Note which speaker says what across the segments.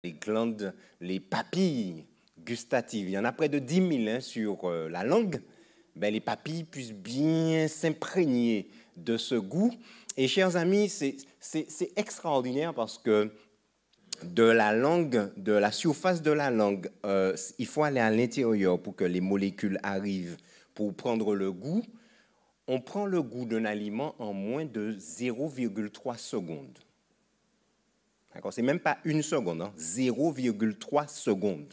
Speaker 1: les glandes, les papilles gustatives. Il y en a près de 10 000 sur la langue. Ben, les papilles puissent bien s'imprégner de ce goût. Et chers amis, c'est extraordinaire parce que de la langue, de la surface de la langue, il faut aller à l'intérieur pour que les molécules arrivent pour prendre le goût. On prend le goût d'un aliment en moins de 0,3 secondes. C'est même pas une seconde, hein, 0,3 secondes.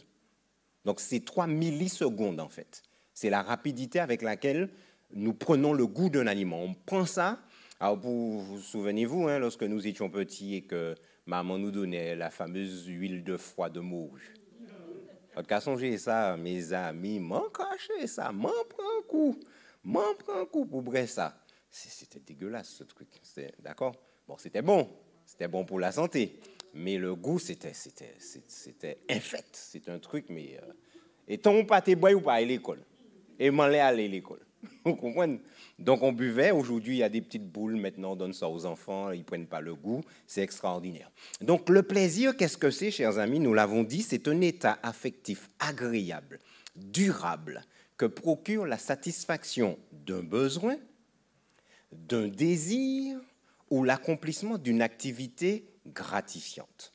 Speaker 1: Donc c'est 3 millisecondes en fait. C'est la rapidité avec laquelle nous prenons le goût d'un aliment. On prend ça. Alors vous souvenez-vous, hein, lorsque nous étions petits et que maman nous donnait la fameuse huile de foie de morue. En tout cas, songez ça, mes amis, m'en cachez ça, m'en prends un coup pour bref ça. C'était dégueulasse ce truc, d'accord? Bon, c'était bon pour la santé, mais le goût, c'était infect, c'est un truc, mais... Et ton pâté bois ou pas à l'école, et m'en aller à l'école. Vous comprenez? Donc on buvait, aujourd'hui il y a des petites boules, maintenant on donne ça aux enfants, ils ne prennent pas le goût, c'est extraordinaire. Donc le plaisir, qu'est-ce que c'est, chers amis? Nous l'avons dit, c'est un état affectif agréable, durable, que procure la satisfaction d'un besoin, d'un désir ou l'accomplissement d'une activité gratifiante.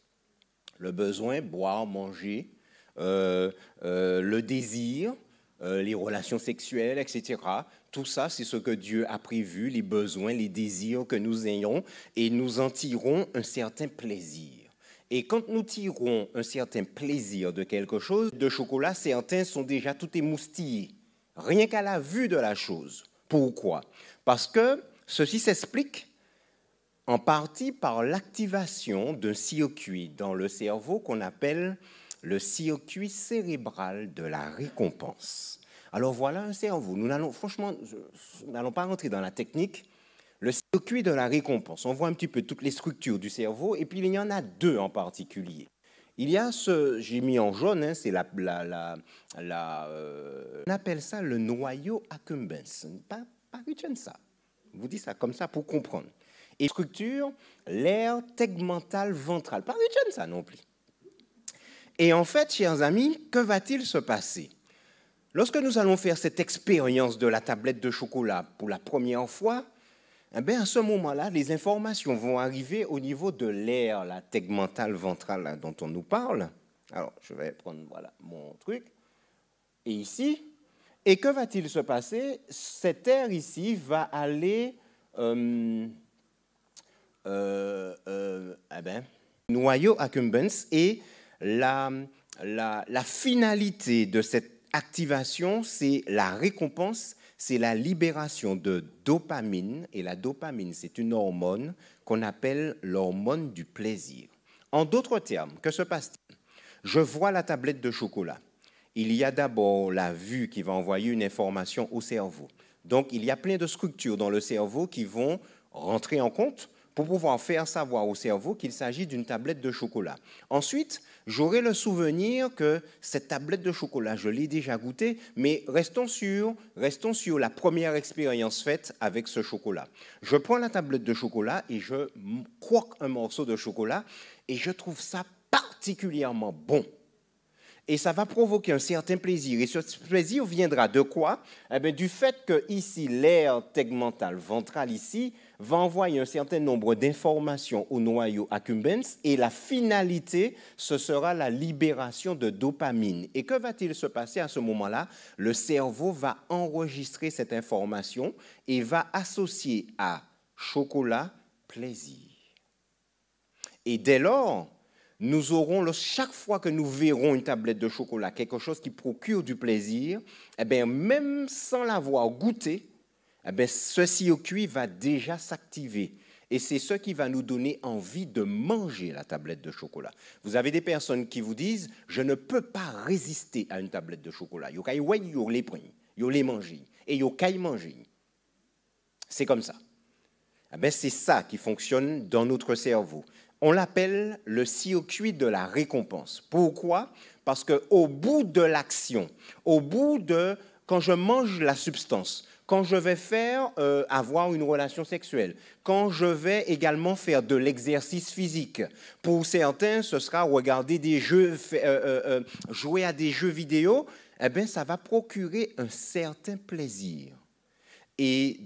Speaker 1: Le besoin, boire, manger, le désir, les relations sexuelles, etc. Tout ça, c'est ce que Dieu a prévu, les besoins, les désirs que nous ayons, et nous en tirons un certain plaisir. Et quand nous tirons un certain plaisir de quelque chose, de chocolat, certains sont déjà tout émoustillés, rien qu'à la vue de la chose. Pourquoi? Parce que ceci s'explique en partie par l'activation d'un circuit dans le cerveau qu'on appelle le circuit cérébral de la récompense. Alors voilà un cerveau. Nous n'allons pas rentrer dans la technique. Le circuit de la récompense, on voit un petit peu toutes les structures du cerveau, et puis il y en a deux en particulier. Il y a j'ai mis en jaune, hein, c'est on appelle ça le noyau accumbens. Pas ça. Je vous dis ça comme ça pour comprendre. Et structure, l'aire tegmentale ventrale. Pas ça non plus. Et en fait, chers amis, que va-t-il se passer? Lorsque nous allons faire cette expérience de la tablette de chocolat pour la première fois, eh bien, à ce moment-là, les informations vont arriver au niveau de l'aire, la tegmentale ventrale là, dont on nous parle. Alors, je vais prendre voilà, mon truc. Et ici, et que va-t-il se passer? Cette aire ici va aller... noyau accumbens, et la finalité de cette activation, c'est la récompense, c'est la libération de dopamine, et la dopamine, c'est une hormone qu'on appelle l'hormone du plaisir. En d'autres termes, que se passe-t-il? Je vois la tablette de chocolat. Il y a d'abord la vue qui va envoyer une information au cerveau. Donc, il y a plein de structures dans le cerveau qui vont rentrer en compte pour pouvoir faire savoir au cerveau qu'il s'agit d'une tablette de chocolat. Ensuite, j'aurai le souvenir que cette tablette de chocolat, je l'ai déjà goûtée, mais restons sur la première expérience faite avec ce chocolat. Je prends la tablette de chocolat et je croque un morceau de chocolat et je trouve ça particulièrement bon. Et ça va provoquer un certain plaisir. Et ce plaisir viendra de quoi? Eh bien, du fait que ici, l'aire tegmentale ventrale ici va envoyer un certain nombre d'informations au noyau accumbens, et la finalité, ce sera la libération de dopamine. Et que va-t-il se passer à ce moment-là? Le cerveau va enregistrer cette information et va associer à chocolat plaisir. Et dès lors, nous aurons, chaque fois que nous verrons une tablette de chocolat, quelque chose qui procure du plaisir, eh bien, même sans l'avoir goûté, eh bien, ce circuit va déjà s'activer. Et c'est ce qui va nous donner envie de manger la tablette de chocolat. Vous avez des personnes qui vous disent « Je ne peux pas résister à une tablette de chocolat. » Ils les prennent, ils les mangent, et ils mangent. C'est comme ça. Eh bien, c'est ça qui fonctionne dans notre cerveau. On l'appelle le circuit de la récompense. Pourquoi? Parce qu'au bout de l'action, au bout de, quand je mange la substance, quand je vais faire avoir une relation sexuelle, quand je vais également faire de l'exercice physique. Pour certains, ce sera regarder des jeux, jouer à des jeux vidéo, eh bien, ça va procurer un certain plaisir. Et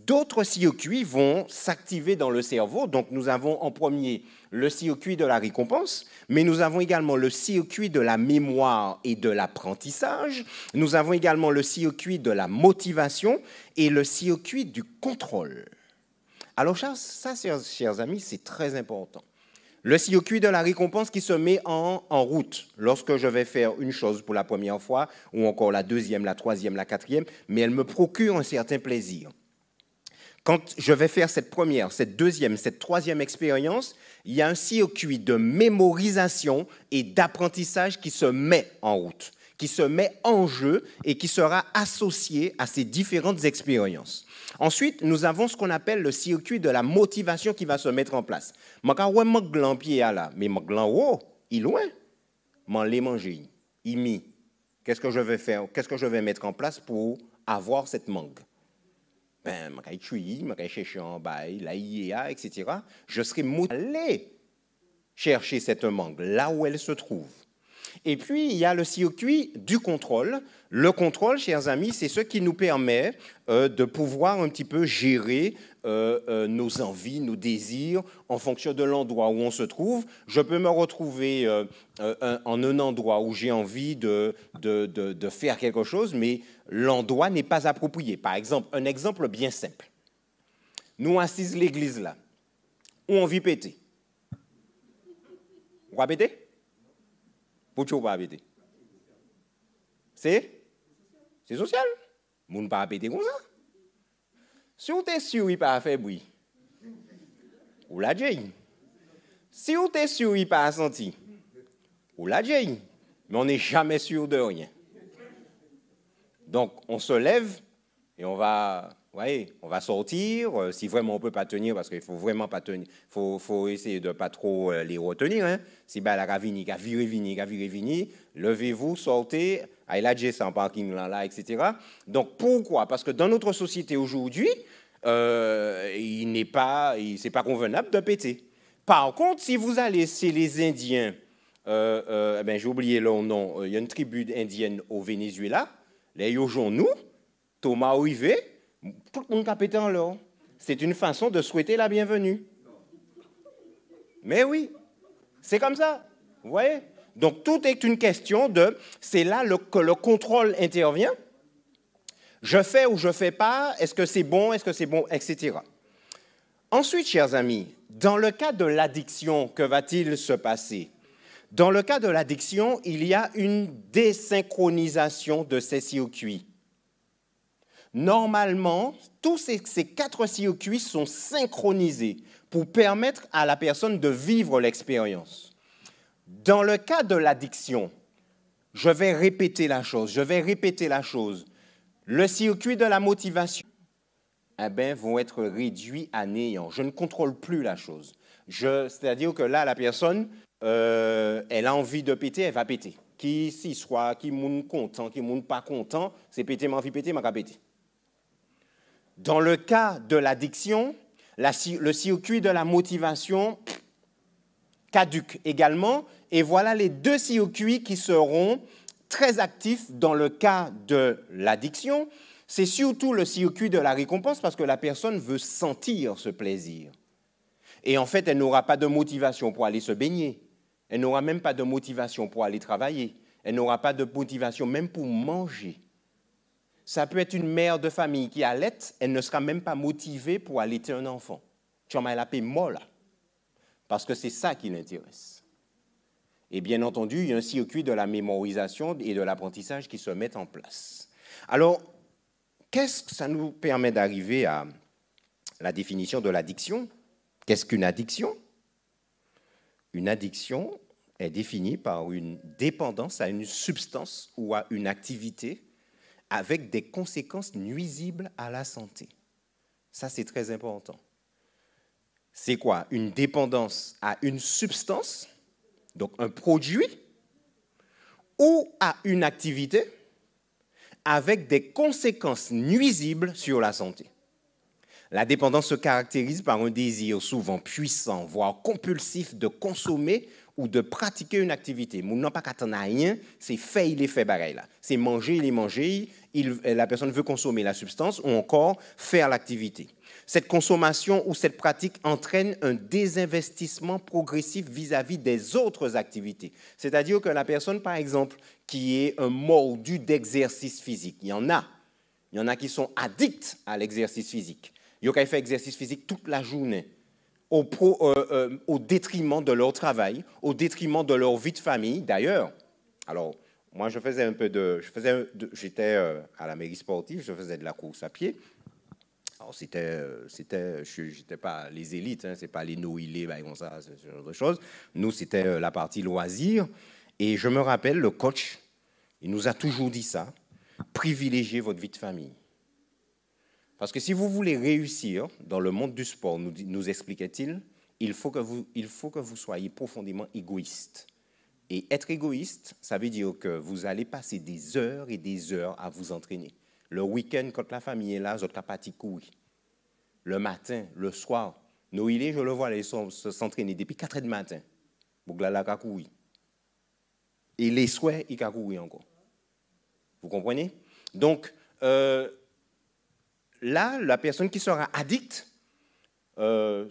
Speaker 1: d'autres circuits vont s'activer dans le cerveau. Donc, nous avons en premier le circuit de la récompense, mais nous avons également le circuit de la mémoire et de l'apprentissage. Nous avons également le circuit de la motivation et le circuit du contrôle. Alors, ça, chers amis, c'est très important. Le circuit de la récompense qui se met en route lorsque je vais faire une chose pour la première fois, ou encore la deuxième, la troisième, la quatrième, mais elle me procure un certain plaisir. Quand je vais faire cette première, cette deuxième, cette troisième expérience, il y a un circuit de mémorisation et d'apprentissage qui se met en route, qui se met en jeu et qui sera associé à ces différentes expériences. Ensuite, nous avons ce qu'on appelle le circuit de la motivation qui va se mettre en place. Je vais mon gland pied là, mais mon gland haut, il est loin. Je vais manger, il mis. Qu'est-ce que je vais faire? Qu'est-ce que je vais mettre en place pour avoir cette mangue? Ben, je vais tuer, je vais chercher en bas, la IEA, etc. Je serai motivé chercher cette mangue là où elle se trouve. Et puis, il y a le circuit du contrôle. Le contrôle, chers amis, c'est ce qui nous permet de pouvoir un petit peu gérer nos envies, nos désirs en fonction de l'endroit où on se trouve. Je peux me retrouver en un endroit où j'ai envie de faire quelque chose, mais l'endroit n'est pas approprié. Par exemple, un exemple bien simple. Nous assises l'église là, où on vit péter. On va péter? Pourquoi pas péter? C'est social. Moun pas péter comme ça. Si vous êtes sûr, il pas fait bruit. Ou la Jane. Si vous êtes sûr, il pas senti. Ou la Jane. Mais on n'est jamais sûr de rien. Donc, on se lève et on va sortir. Si vraiment on ne peut pas tenir, parce qu'il ne faut vraiment pas tenir, il faut essayer de ne pas trop les retenir. Hein. Si la ravini, vini, levez-vous, sortez, allez là, j'ai en parking là, etc. Donc pourquoi? Parce que dans notre société aujourd'hui, c'est pas convenable de péter. Par contre, si vous allez chez les Indiens, j'ai oublié leur nom, il y a une tribu indienne au Venezuela, les nous, Thomas Olivier, tout le monde a pété en l'or. C'est une façon de souhaiter la bienvenue. Mais oui, c'est comme ça. Vous voyez? Donc, tout est une question de... C'est là que le contrôle intervient. Je fais ou je ne fais pas, est-ce que c'est bon, etc. Ensuite, chers amis, dans le cas de l'addiction, que va-t-il se passer? Dans le cas de l'addiction, il y a une désynchronisation de ces circuits. Normalement, tous ces 4 circuits sont synchronisés pour permettre à la personne de vivre l'expérience. Dans le cas de l'addiction, je vais répéter la chose. Le circuit de la motivation vont être réduits à néant. Je ne contrôle plus la chose. C'est-à-dire que là, la personne, elle a envie de péter, elle va péter. Qui s'y soit, qui moun content, qui moun pas content, c'est péter, m'a envie de péter, m'a péter. Dans le cas de l'addiction, le circuit de la motivation caduque également. Et voilà les 2 circuits qui seront très actifs dans le cas de l'addiction. C'est surtout le circuit de la récompense parce que la personne veut sentir ce plaisir. Et en fait, elle n'aura pas de motivation pour aller se baigner. Elle n'aura même pas de motivation pour aller travailler. Elle n'aura pas de motivation même pour manger. Ça peut être une mère de famille qui allaite, elle ne sera même pas motivée pour allaiter un enfant. Tu en as la paix molle, parce que c'est ça qui l'intéresse. Et bien entendu, il y a un circuit de la mémorisation et de l'apprentissage qui se met en place. Alors, qu'est-ce que ça nous permet d'arriver à la définition de l'addiction? Qu'est-ce qu'une addiction? Une addiction est définie par une dépendance à une substance ou à une activité avec des conséquences nuisibles à la santé. Ça, c'est très important. C'est quoi? Une dépendance à une substance, donc un produit, ou à une activité avec des conséquences nuisibles sur la santé. La dépendance se caractérise par un désir souvent puissant, voire compulsif de consommer ou de pratiquer une activité. Moun n'a pas qu'attendre rien, c'est fait, il est fait pareil là. C'est manger, il est mangé, la personne veut consommer la substance ou encore faire l'activité. Cette consommation ou cette pratique entraîne un désinvestissement progressif vis-à-vis des autres activités. C'est-à-dire que la personne, par exemple, qui est un mordu d'exercice physique, il y en a qui sont addicts à l'exercice physique. Ils ont fait exercice physique toute la journée, au détriment de leur travail, au détriment de leur vie de famille. D'ailleurs, alors, moi, j'étais à la mairie sportive, je faisais de la course à pied. Alors, j'étais pas les élites, hein, c'est pas les noilés, comme ça, ce genre de choses. Nous, c'était la partie loisirs. Et je me rappelle, le coach, il nous a toujours dit ça, privilégiez votre vie de famille. Parce que si vous voulez réussir dans le monde du sport, nous expliquait-il, il faut que vous soyez profondément égoïste. Et être égoïste, ça veut dire que vous allez passer des heures et des heures à vous entraîner. Le week-end, quand la famille est là, vous êtes capable de courir. Le matin, le soir, Noïlé, je le vois, ils s'entraîner depuis 4 heures du matin. Bouglala ka courir. Et les soirs, il ka courir encore. Vous comprenez? Donc, là, la personne qui sera addicte, son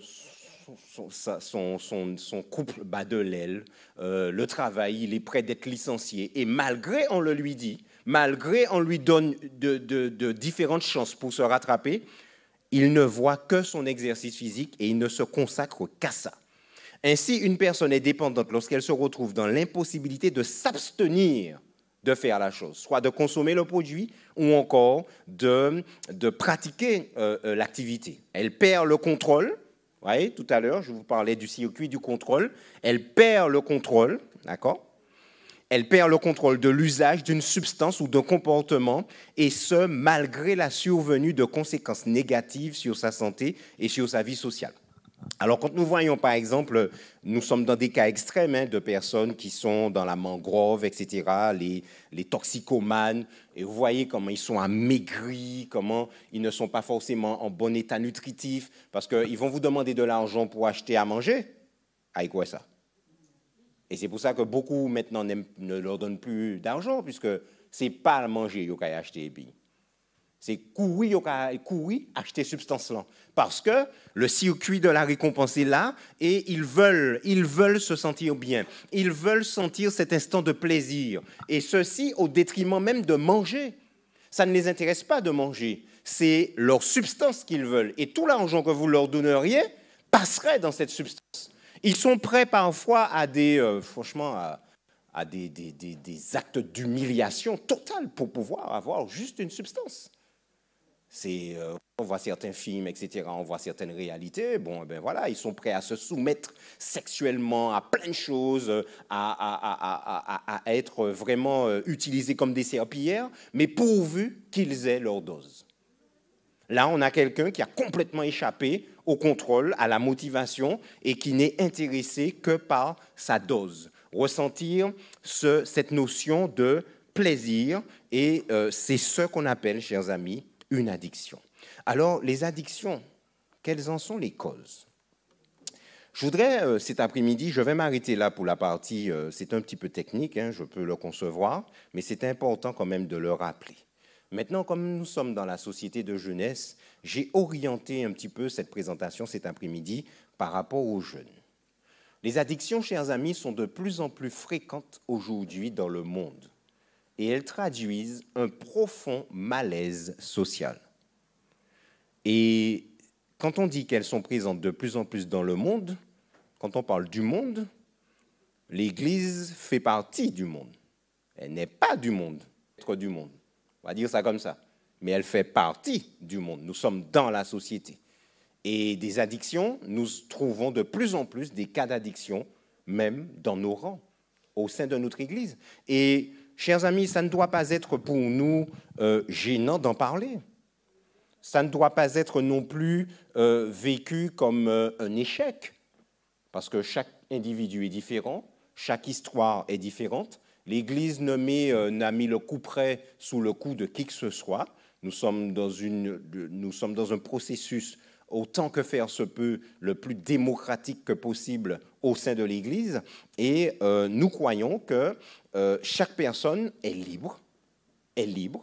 Speaker 1: couple bat de l'aile, le travail, il est prêt d'être licencié. Et malgré on le lui dit, malgré on lui donne de différentes chances pour se rattraper, il ne voit que son exercice physique et il ne se consacre qu'à ça. Ainsi, une personne est dépendante lorsqu'elle se retrouve dans l'impossibilité de s'abstenir de faire la chose, soit de consommer le produit ou encore de pratiquer l'activité. Elle perd le contrôle. Vous voyez, tout à l'heure, je vous parlais du circuit du contrôle. Elle perd le contrôle, d'accord? Elle perd le contrôle de l'usage d'une substance ou d'un comportement, et ce, malgré la survenue de conséquences négatives sur sa santé et sur sa vie sociale. Alors, quand nous voyons, par exemple, nous sommes dans des cas extrêmes hein, de personnes qui sont dans la mangrove, etc., les toxicomanes, et vous voyez comment ils sont amaigris, comment ils ne sont pas forcément en bon état nutritif, parce qu'ils vont vous demander de l'argent pour acheter à manger. Avec quoi ça? Et c'est pour ça que beaucoup, maintenant, ne leur donnent plus d'argent, puisque ce n'est pas à manger qu'ils ont acheté. C'est courir, acheter substance là. Parce que le circuit de la récompense est là et ils veulent se sentir bien. Ils veulent sentir cet instant de plaisir. Et ceci au détriment même de manger. Ça ne les intéresse pas de manger. C'est leur substance qu'ils veulent. Et tout l'argent que vous leur donneriez passerait dans cette substance. Ils sont prêts parfois à des actes d'humiliation totale pour pouvoir avoir juste une substance. On voit certains films, etc., on voit certaines réalités, bon, ben voilà, ils sont prêts à se soumettre sexuellement à plein de choses, à être vraiment utilisés comme des serpillères, mais pourvu qu'ils aient leur dose. Là, on a quelqu'un qui a complètement échappé au contrôle, à la motivation, et qui n'est intéressé que par sa dose. Ressentir cette notion de plaisir, et c'est ce qu'on appelle, chers amis, une addiction. Alors, les addictions, quelles en sont les causes? Je voudrais, cet après-midi, je vais m'arrêter là pour la partie, c'est un petit peu technique, hein, je peux le concevoir, mais c'est important quand même de le rappeler. Maintenant, comme nous sommes dans la société de jeunesse, j'ai orienté un petit peu cette présentation cet après-midi par rapport aux jeunes. Les addictions, chers amis, sont de plus en plus fréquentes aujourd'hui dans le monde. Et elles traduisent un profond malaise social. Et quand on dit qu'elles sont présentes de plus en plus dans le monde, quand on parle du monde, l'Église fait partie du monde. Elle n'est pas du monde, être du monde. On va dire ça comme ça. Mais elle fait partie du monde. Nous sommes dans la société. Et des addictions, nous trouvons de plus en plus des cas d'addiction, même dans nos rangs, au sein de notre Église. Et chers amis, ça ne doit pas être pour nous gênant d'en parler. Ça ne doit pas être non plus vécu comme un échec, parce que chaque individu est différent, chaque histoire est différente, L'Église n'a mis le couperet sous le cou de qui que ce soit. Nous sommes dans un processus autant que faire se peut, le plus démocratique que possible au sein de l'Église. Et nous croyons que chaque personne est libre,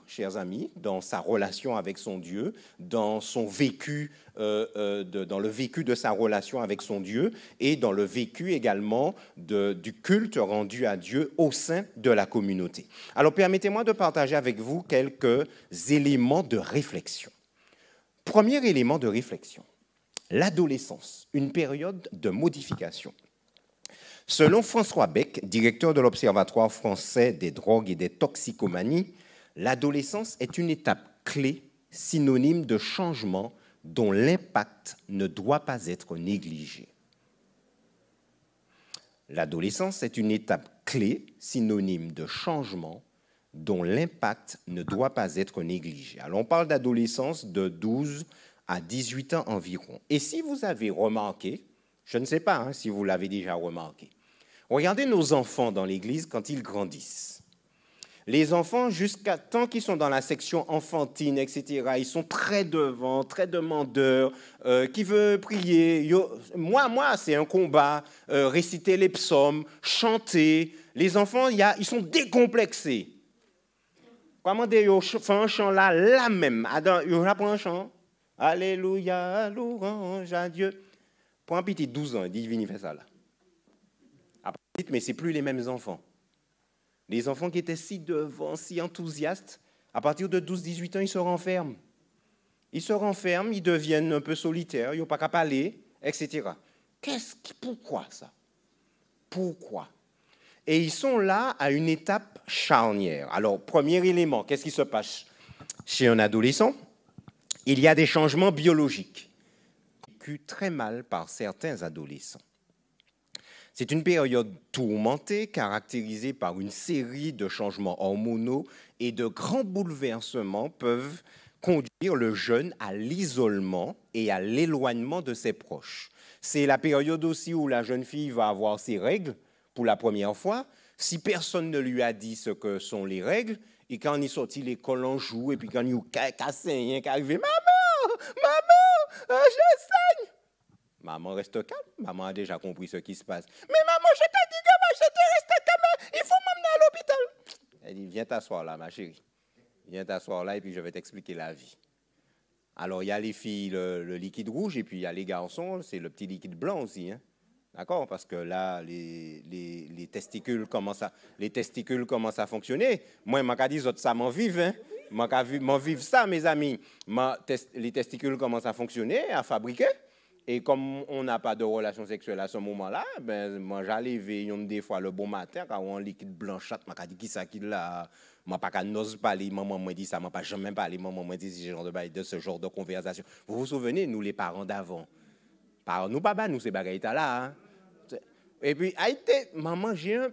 Speaker 1: chers amis, dans sa relation avec son Dieu, dans son vécu, dans le vécu de sa relation avec son Dieu et dans le vécu également du culte rendu à Dieu au sein de la communauté. Alors, permettez-moi de partager avec vous quelques éléments de réflexion. Premier élément de réflexion, l'adolescence, une période de modification. Selon François Beck, directeur de l'Observatoire français des drogues et des toxicomanies, l'adolescence est une étape clé, synonyme de changement dont l'impact ne doit pas être négligé. L'adolescence est une étape clé, synonyme de changement dont l'impact ne doit pas être négligé. Alors, on parle d'adolescence de 12 à 18 ans environ. Et si vous avez remarqué, je ne sais pas si vous l'avez déjà remarqué, regardez nos enfants dans l'Église quand ils grandissent. Les enfants, jusqu'à tant qu'ils sont dans la section enfantine, etc., ils sont très devant, très demandeurs, qui veut prier. Moi, c'est un combat, réciter les psaumes, chanter. Les enfants, ils sont décomplexés. Comment dire, ils font un chant là même. Ils apprennent un chant. Alléluia, louange à Dieu. Pour un petit 12 ans, il dit, il vient faire ça là. Après, mais ce n'est plus les mêmes enfants. Les enfants qui étaient si devant, si enthousiastes, à partir de 12-18 ans, ils se renferment. Ils se renferment, ils deviennent un peu solitaires, ils n'ont pas qu'à parler, etc. Pourquoi ça? Pourquoi? Et ils sont là à une étape charnière. Alors, premier élément, qu'est-ce qui se passe chez un adolescent? Il y a des changements biologiques, vécus très mal par certains adolescents. C'est une période tourmentée, caractérisée par une série de changements hormonaux et de grands bouleversements peuvent conduire le jeune à l'isolement et à l'éloignement de ses proches. C'est la période aussi où la jeune fille va avoir ses règles pour la première fois. Si personne ne lui a dit ce que sont les règles, et quand il sortit l'école en joue, et puis quand il casse rien, qui arrive, maman, je saigne. Maman reste calme, maman a déjà compris ce qui se passe. Mais maman, je t'ai dit que moi, je te reste calme, il faut m'emmener à l'hôpital. Elle dit, viens t'asseoir là, ma chérie. Viens t'asseoir là et puis je vais t'expliquer la vie. Alors, il y a les filles, le liquide rouge, et puis il y a les garçons, c'est le petit liquide blanc aussi. Hein? D'accord? Parce que là, les testicules commencent à fonctionner. Moi, je m'en dis, ça m'en vive. Hein? M'en vive ça, mes amis. Les testicules commencent à fonctionner, à fabriquer. Et comme on n'a pas de relation sexuelle à ce moment-là, ben, moi, j'allais veiller des fois le bon matin, quand on liquide blanchâtre, je dis qui ça qui l'a. Je n'ai pas n'ose parler, maman m'a dit ça, je n'ai pas jamais parlé, maman m'a dit ce genre de conversation. Vous vous souvenez, nous, les parents d'avant, nous, papa, nous, ces bagailles là. Hein? Et puis, maman, j'ai un.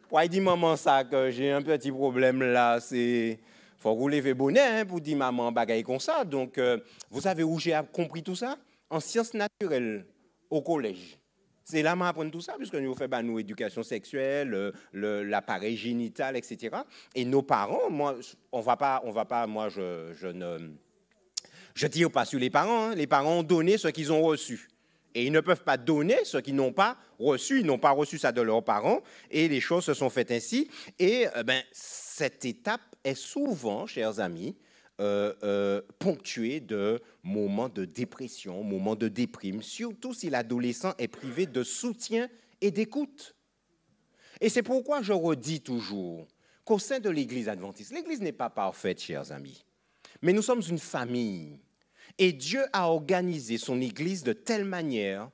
Speaker 1: Pour dire maman ça, que j'ai un petit problème là, c'est. Il faut rouler le bonnet pour dire maman bagaille comme ça. Donc, vous savez où j'ai compris tout ça? En sciences naturelles, au collège. C'est là que j'apprends tout ça, puisque nous faisons nous éducation sexuelle, l'appareil génital, etc. Et nos parents, moi, je tire pas sur les parents. Hein. Les parents ont donné ce qu'ils ont reçu. Et ils ne peuvent pas donner ce qu'ils n'ont pas reçu. Ils n'ont pas reçu ça de leurs parents. Et les choses se sont faites ainsi. Et cette étape est souvent, chers amis, ponctuée de moments de dépression, moments de déprime, surtout si l'adolescent est privé de soutien et d'écoute. Et c'est pourquoi je redis toujours qu'au sein de l'Église adventiste, l'Église n'est pas parfaite, chers amis, mais nous sommes une famille. Et Dieu a organisé son Église de telle manière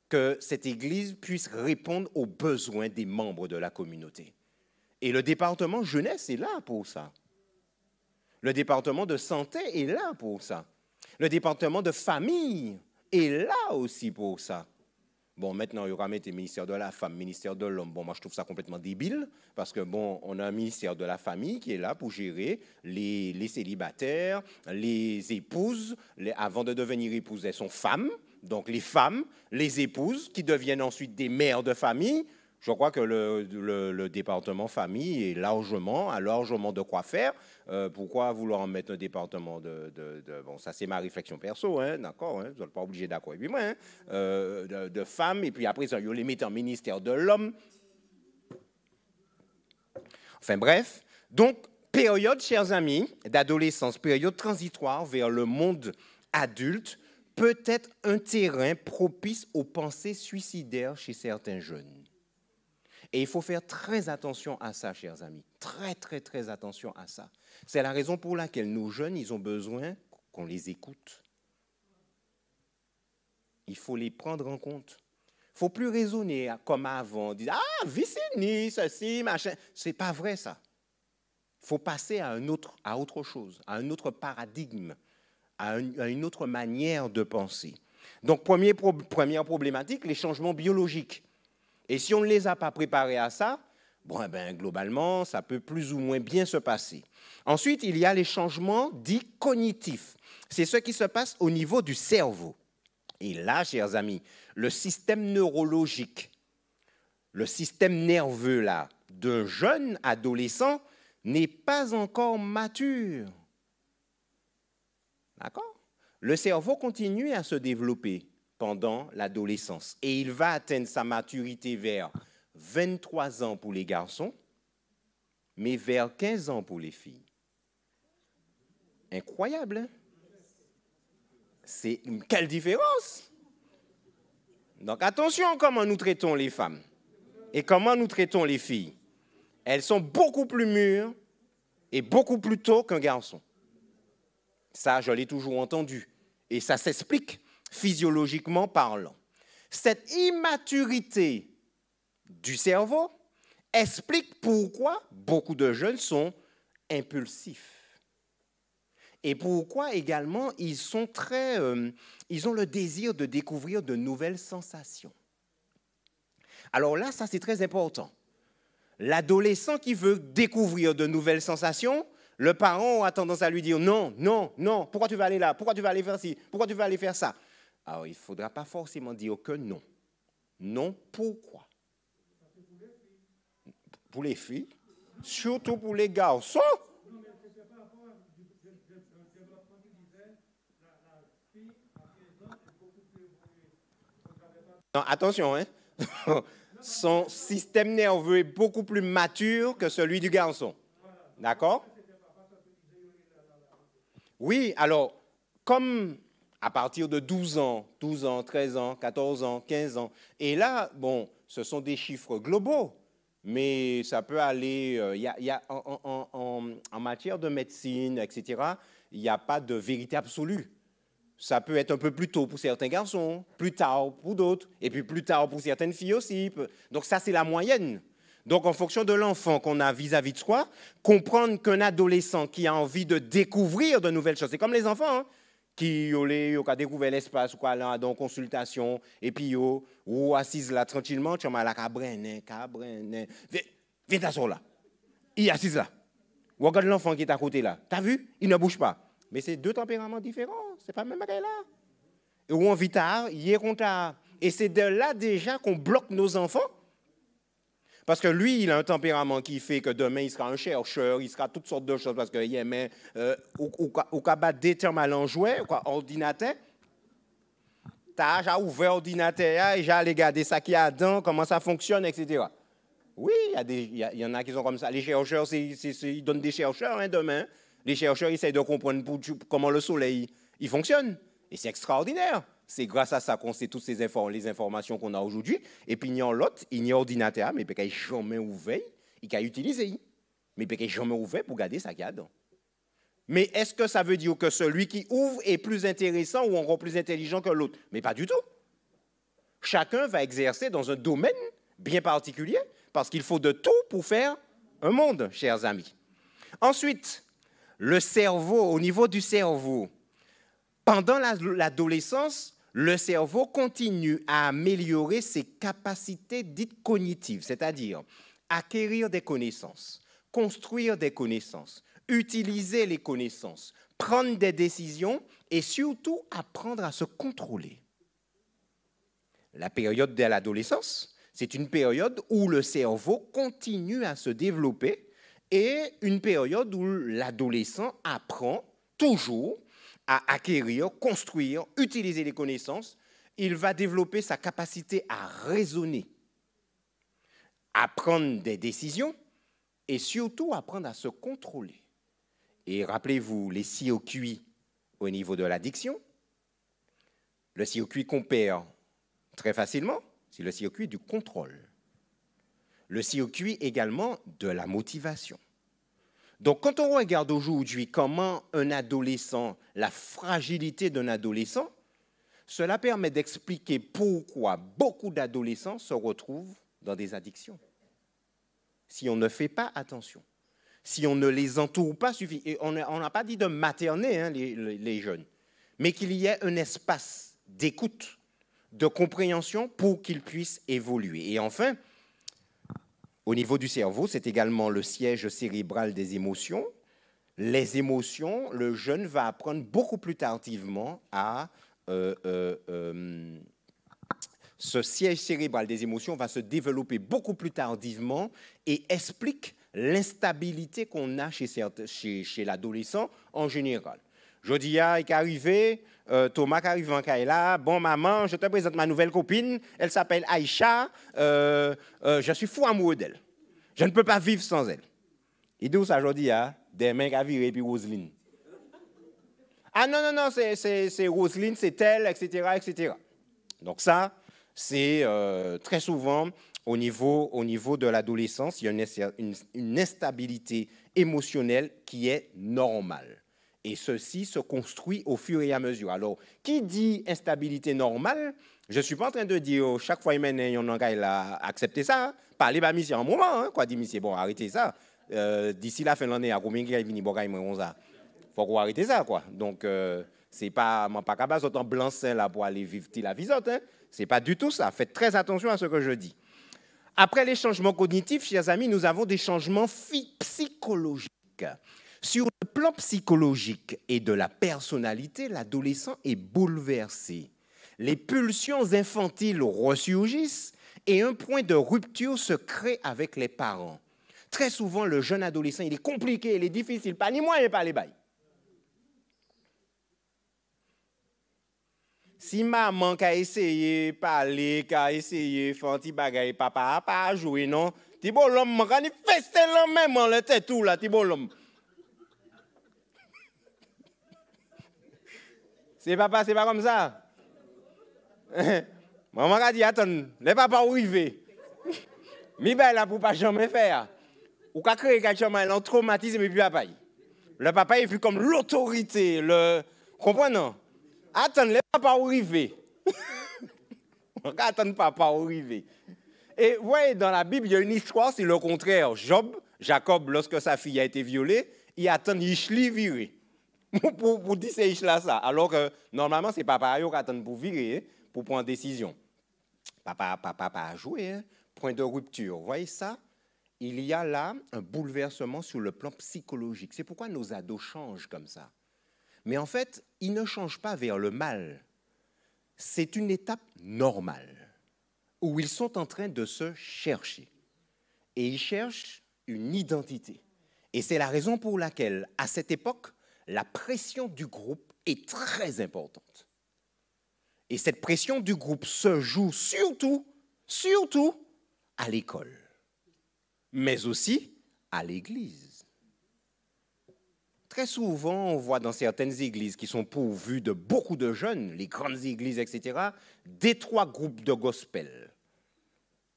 Speaker 1: que cette Église puisse répondre aux besoins des membres de la communauté. Et le département jeunesse est là pour ça. Le département de santé est là pour ça. Le département de famille est là aussi pour ça. Bon, maintenant, il y aura le ministère de la femme, ministère de l'homme. Bon, moi, je trouve ça complètement débile parce que, bon, on a un ministère de la famille qui est là pour gérer les célibataires, les épouses. Avant de devenir épouses, elles sont femmes. Donc, les femmes, les épouses qui deviennent ensuite des mères de famille. Je crois que le département famille a largement de quoi faire. Pourquoi vouloir en mettre un département bon, ça c'est ma réflexion perso, hein, d'accord, hein, vous n'êtes pas obligé d'accord avec moi, hein, de femmes, et puis après, ils les mettent en ministère de l'homme. Enfin bref, donc, période, chers amis, d'adolescence, période transitoire vers le monde adulte, peut être un terrain propice aux pensées suicidaires chez certains jeunes. Et il faut faire très attention à ça, chers amis. Très, très, très attention à ça. C'est la raison pour laquelle nos jeunes, ils ont besoin qu'on les écoute. Il faut les prendre en compte. Il ne faut plus raisonner comme avant, dire « Ah, vicini, ceci, machin ». Ce n'est pas vrai, ça. Il faut passer à autre chose, à un autre paradigme, à une autre manière de penser. Donc, première problématique, les changements biologiques. Et si on ne les a pas préparés à ça, bon, ben, globalement, ça peut plus ou moins bien se passer. Ensuite, il y a les changements dits cognitifs. C'est ce qui se passe au niveau du cerveau. Et là, chers amis, le système neurologique, le système nerveux là, d'un jeune adolescent n'est pas encore mature. D'accord ? Le cerveau continue à se développer pendant l'adolescence. Et il va atteindre sa maturité vers 23 ans pour les garçons, mais vers 15 ans pour les filles. Incroyable, hein? C'est quelle différence? Donc attention comment nous traitons les femmes et comment nous traitons les filles. Elles sont beaucoup plus mûres et beaucoup plus tôt qu'un garçon. Ça, je l'ai toujours entendu. Et ça s'explique physiologiquement parlant. Cette immaturité du cerveau explique pourquoi beaucoup de jeunes sont impulsifs. Et pourquoi également ils ont le désir de découvrir de nouvelles sensations. Alors là, ça c'est très important. L'adolescent qui veut découvrir de nouvelles sensations, le parent a tendance à lui dire non, non, non, pourquoi tu vas aller là, pourquoi tu vas aller faire ci, pourquoi tu vas aller faire ça. Alors il ne faudra pas forcément dire que non. Non, pourquoi? Pour les filles, surtout pour les garçons. Non, attention, hein. Son système nerveux est beaucoup plus mature que celui du garçon. D'accord? Oui, alors, comme à partir de 12 ans, 13 ans, 14 ans, 15 ans, et là, bon, ce sont des chiffres globaux, mais ça peut aller, en matière de médecine, etc., il n'y a pas de vérité absolue. Ça peut être un peu plus tôt pour certains garçons, plus tard pour d'autres, et puis plus tard pour certaines filles aussi. Donc ça, c'est la moyenne. Donc en fonction de l'enfant qu'on a vis-à-vis de soi, comprendre qu'un adolescent qui a envie de découvrir de nouvelles choses, c'est comme les enfants, hein, qui ont découvert l'espace, ou quoi, là, dans consultation, et puis ou assise là tranquillement, tu as mal à cabrener, viens t'asseoir là. Il est assis là. Ou regarde l'enfant qui est à côté là. Tu as vu? Il ne bouge pas. Mais c'est deux tempéraments différents. C'est pas le même bagage là. Et où on vit tard, hier on tard. Et c'est de là déjà qu'on bloque nos enfants. Parce que lui, il a un tempérament qui fait que demain, il sera un chercheur, il sera toutes sortes de choses. Parce qu'il aime ou battre des termes à l'enjouer, ordinateur. T'as déjà ouvert l'ordinateur et j'ai regardé ça qu'il y a dedans, comment ça fonctionne, etc. Oui, il y en a qui sont comme ça. Les chercheurs, ils donnent des chercheurs, hein, demain. Les chercheurs essayent de comprendre comment le soleil il fonctionne. Et c'est extraordinaire. C'est grâce à ça qu'on sait toutes les informations qu'on a aujourd'hui. Et puis, il y a l'autre, il y a ordinateur, mais il n'y a jamais ouvert, il a utilisé. Mais il n'y a jamais ouvert pour garder ça qu'il y a dedans. Mais est-ce que ça veut dire que celui qui ouvre est plus intéressant ou encore plus intelligent que l'autre? Mais pas du tout. Chacun va exercer dans un domaine bien particulier, parce qu'il faut de tout pour faire un monde, chers amis. Ensuite, le cerveau, au niveau du cerveau, pendant l'adolescence, le cerveau continue à améliorer ses capacités dites cognitives, c'est-à-dire acquérir des connaissances, construire des connaissances, utiliser les connaissances, prendre des décisions et surtout apprendre à se contrôler. La période de l'adolescence, C'est une période où le cerveau continue à se développer et une période où l'adolescent apprend toujours à acquérir, construire, utiliser les connaissances. Il va développer sa capacité à raisonner, à prendre des décisions et surtout apprendre à se contrôler. Et rappelez-vous les circuits au niveau de l'addiction. Le circuit qu'on perd très facilement, c'est le circuit du contrôle. Le circuit également de la motivation. Donc, quand on regarde aujourd'hui comment un adolescent, la fragilité d'un adolescent, cela permet d'expliquer pourquoi beaucoup d'adolescents se retrouvent dans des addictions. Si on ne fait pas attention, si on ne les entoure pas suffisamment, et on n'a pas dit de materner hein, les jeunes, mais qu'il y ait un espace d'écoute, de compréhension pour qu'ils puissent évoluer. Et enfin, au niveau du cerveau, c'est également le siège cérébral des émotions. Les émotions, le jeune va apprendre beaucoup plus tardivement à... ce siège cérébral des émotions va se développer beaucoup plus tardivement et explique l'instabilité qu'on a chez l'adolescent en général. Jodia est arrivé, Thomas est arrivé en Kaila. Bon, maman, je te présente ma nouvelle copine. Elle s'appelle Aïcha. Je suis fou amoureux d'elle. Je ne peux pas vivre sans elle. Et d'où ça, Jodia, des mains qui viré puis Roselyne. Ah non, non, non, c'est Roselyne, c'est elle, etc., etc. Donc ça, c'est très souvent au niveau de l'adolescence, il y a une instabilité émotionnelle qui est normale. Et ceci se construit au fur et à mesure. Alors, qui dit instabilité normale, je ne suis pas en train de dire chaque fois qu'il y a un gars qui a accepté ça, parlez pas monsieur en moment, hein, quoi dit monsieur, bon, arrêtez ça. D'ici la fin de l'année, à combien qui vient bon gars ça. Faut qu'on arrête ça quoi. Donc c'est pas capable autant blanc-seing là pour aller vivre la visote hein. C'est pas du tout ça. Faites très attention à ce que je dis. Après les changements cognitifs, chers amis, nous avons des changements psychologiques. Sur le plan psychologique et de la personnalité, l'adolescent est bouleversé. Les pulsions infantiles ressurgissent et un point de rupture se crée avec les parents. Très souvent, le jeune adolescent, il est compliqué, il est difficile, pas ni moi et pas les bails. Si maman a essayé de parler, a essayé de faire un petit bagay, papa n'a pas joué, non? Tu bon l'homme, quand il feste l'homme même, le tête tout là, tu bon l'homme. C'est papa, c'est pas comme ça. Maman a dit, attends, les papas arrivés. Mais ben là, pour pas jamais faire. Ou qu'à créer quelque chose, un traumatisme et puis papa. Le papa est vu comme l'autorité, le... Comprenez? Attends, les papas arrivés. Attends, papa arrivé. Et vous voyez, dans la Bible, il y a une histoire, c'est le contraire. Job, Jacob, lorsque sa fille a été violée, il attend Ishli viré. pour dire c'est Ishla ça. Alors que normalement, c'est papa qui attend pour virer, pour prendre une décision. Papa a joué, hein? Point de rupture. Vous voyez ça? Il y a là un bouleversement sur le plan psychologique. C'est pourquoi nos ados changent comme ça. Mais en fait, ils ne changent pas vers le mal. C'est une étape normale où ils sont en train de se chercher. Et ils cherchent une identité. Et c'est la raison pour laquelle, à cette époque, la pression du groupe est très importante. Et cette pression du groupe se joue surtout à l'école, mais aussi à l'église. Très souvent, on voit dans certaines églises qui sont pourvues de beaucoup de jeunes, les grandes églises, etc., des 3 groupes de gospel.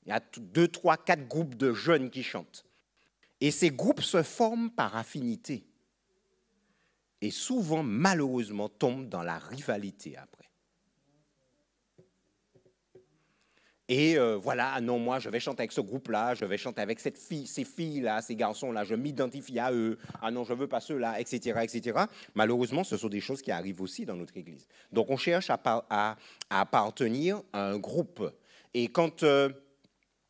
Speaker 1: Il y a 2, 3, 4 groupes de jeunes qui chantent. Et ces groupes se forment par affinité. Et souvent, malheureusement, tombent dans la rivalité après. Et voilà, non, moi, je vais chanter avec ce groupe-là, je vais chanter avec cette fille, ces filles-là, ces garçons-là, je m'identifie à eux. Ah non, je ne veux pas ceux-là, etc., etc. Malheureusement, ce sont des choses qui arrivent aussi dans notre Église. Donc, on cherche à appartenir à un groupe. Et quand,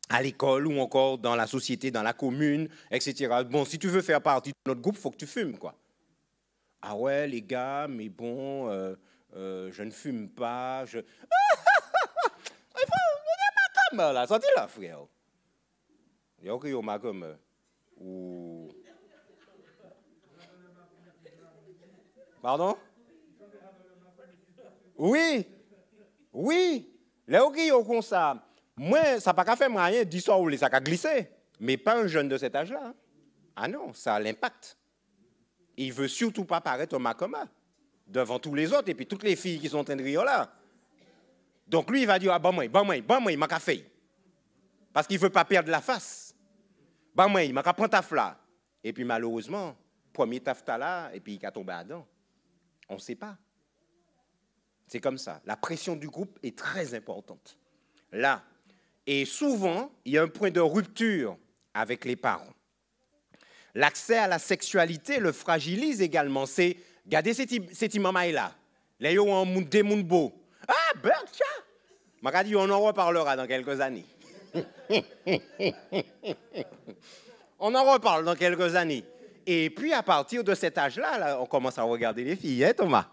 Speaker 1: à l'école ou encore dans la société, dans la commune, etc., bon, si tu veux faire partie de notre groupe, il faut que tu fumes, quoi. Ah ouais, les gars, mais bon, je ne fume pas, mais là, sorti là, frère. Il y a aucun ma comme ou pardon? Oui. Oui. Là où yo comme ça, moi ça pas qu'à faire rien d'histoire où ça a glissé, mais pas un jeune de cet âge-là. Hein. Ah non, ça a l'impact. Il veut surtout pas paraître au Macoma devant tous les autres et puis toutes les filles qui sont en train de rire là. Donc lui il va dire ah bon moi, il m'a qu'à faire. Parce qu'il veut pas perdre la face. Bon moi, il m'a qu'à prendre ta fla. Et puis malheureusement, premier tafta là et puis il a tombé à dents. On ne sait pas. C'est comme ça. La pression du groupe est très importante. Là. Et souvent, il y a un point de rupture avec les parents. L'accès à la sexualité le fragilise également. C'est, regardez ces mamans-là. Là, ils ont des gens beaux. Ah, ben, tiens. Je dis, on en reparlera dans quelques années. On en reparle dans quelques années. Et puis, à partir de cet âge-là, là, on commence à regarder les filles, hein, Thomas?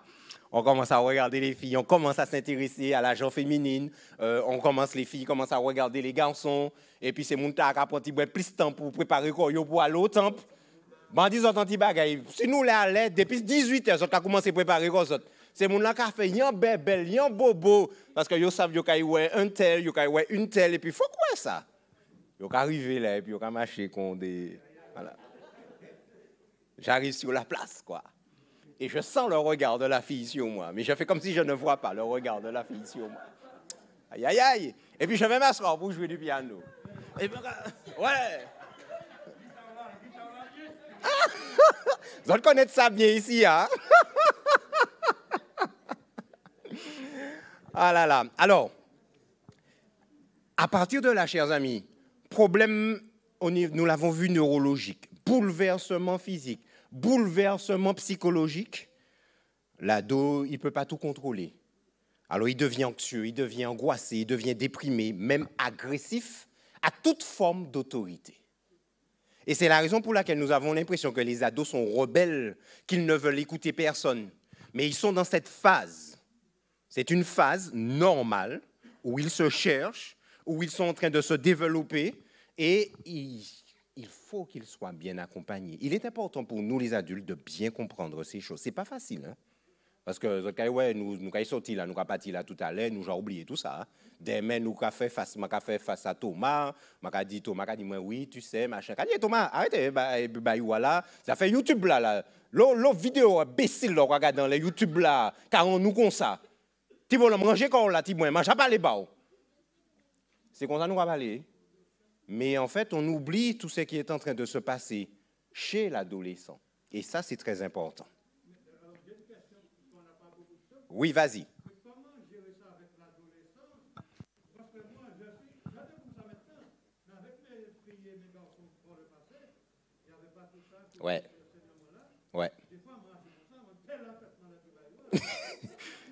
Speaker 1: On commence à regarder les filles, on commence à s'intéresser à la genre féminine, les filles commencent à regarder les garçons, et puis c'est mon temps qui prend plus de temps pour préparer quoi, pour aller au temple. Bandits ont anti bagay. Si nous là allait depuis 18 heures, ça a commencé à préparer quoi ça. C'est mon là qui a fait yan bébel, yan bobo parce que yo savent yo kay ouais un tel, yo kay ouais une telle et puis faut quoi ça. Yo ka arriver là et puis yo ka marcher comme des voilà. J'arrive sur la place quoi. Et je sens le regard de la fille sur moi, mais je fais comme si je ne vois pas le regard de la fille sur moi. Aïe aïe aïe. Et puis je vais m'asseoir pour jouer du piano. Et puis, ouais. Vous allez connaître ça bien ici, hein? Ah là là. Alors, à partir de là, chers amis, problème, nous l'avons vu neurologique, bouleversement physique, bouleversement psychologique. L'ado, il ne peut pas tout contrôler. Alors, il devient anxieux, il devient angoissé, il devient déprimé, même agressif à toute forme d'autorité. Et c'est la raison pour laquelle nous avons l'impression que les ados sont rebelles, qu'ils ne veulent écouter personne. Mais ils sont dans cette phase. C'est une phase normale où ils se cherchent, où ils sont en train de se développer et il faut qu'ils soient bien accompagnés. Il est important pour nous, les adultes, de bien comprendre ces choses. Ce n'est pas facile, hein? Parce que ouais, nous sommes sortis là, nous sommes partis là tout à l'heure, nous avons oublié tout ça. Demain, nous avons fait face à Thomas. Thomas a dit, moi, oui, tu sais, machin. Dit, Thomas, arrêtez, voilà. Ça fait YouTube là. L'autre vidéo imbécile, regarde dans les YouTube là, car on nous comme ça. Tu veux manger quand on l'a, tu veux manger pas les bas. C'est comme ça nous va parler. Mais en fait, on oublie tout ce qui est en train de se passer chez l'adolescent. Et ça, c'est très important. Oui, vas-y. Comment gérer ça avec l'adolescence? Parce que moi, je suis comme ça maintenant. Mais avec mes filles et mes garçons pour le passé, il n'y avait pas tout ça. Ouais. Ouais. Des fois, moi, c'est comme ça, moi, tel en fait, moi,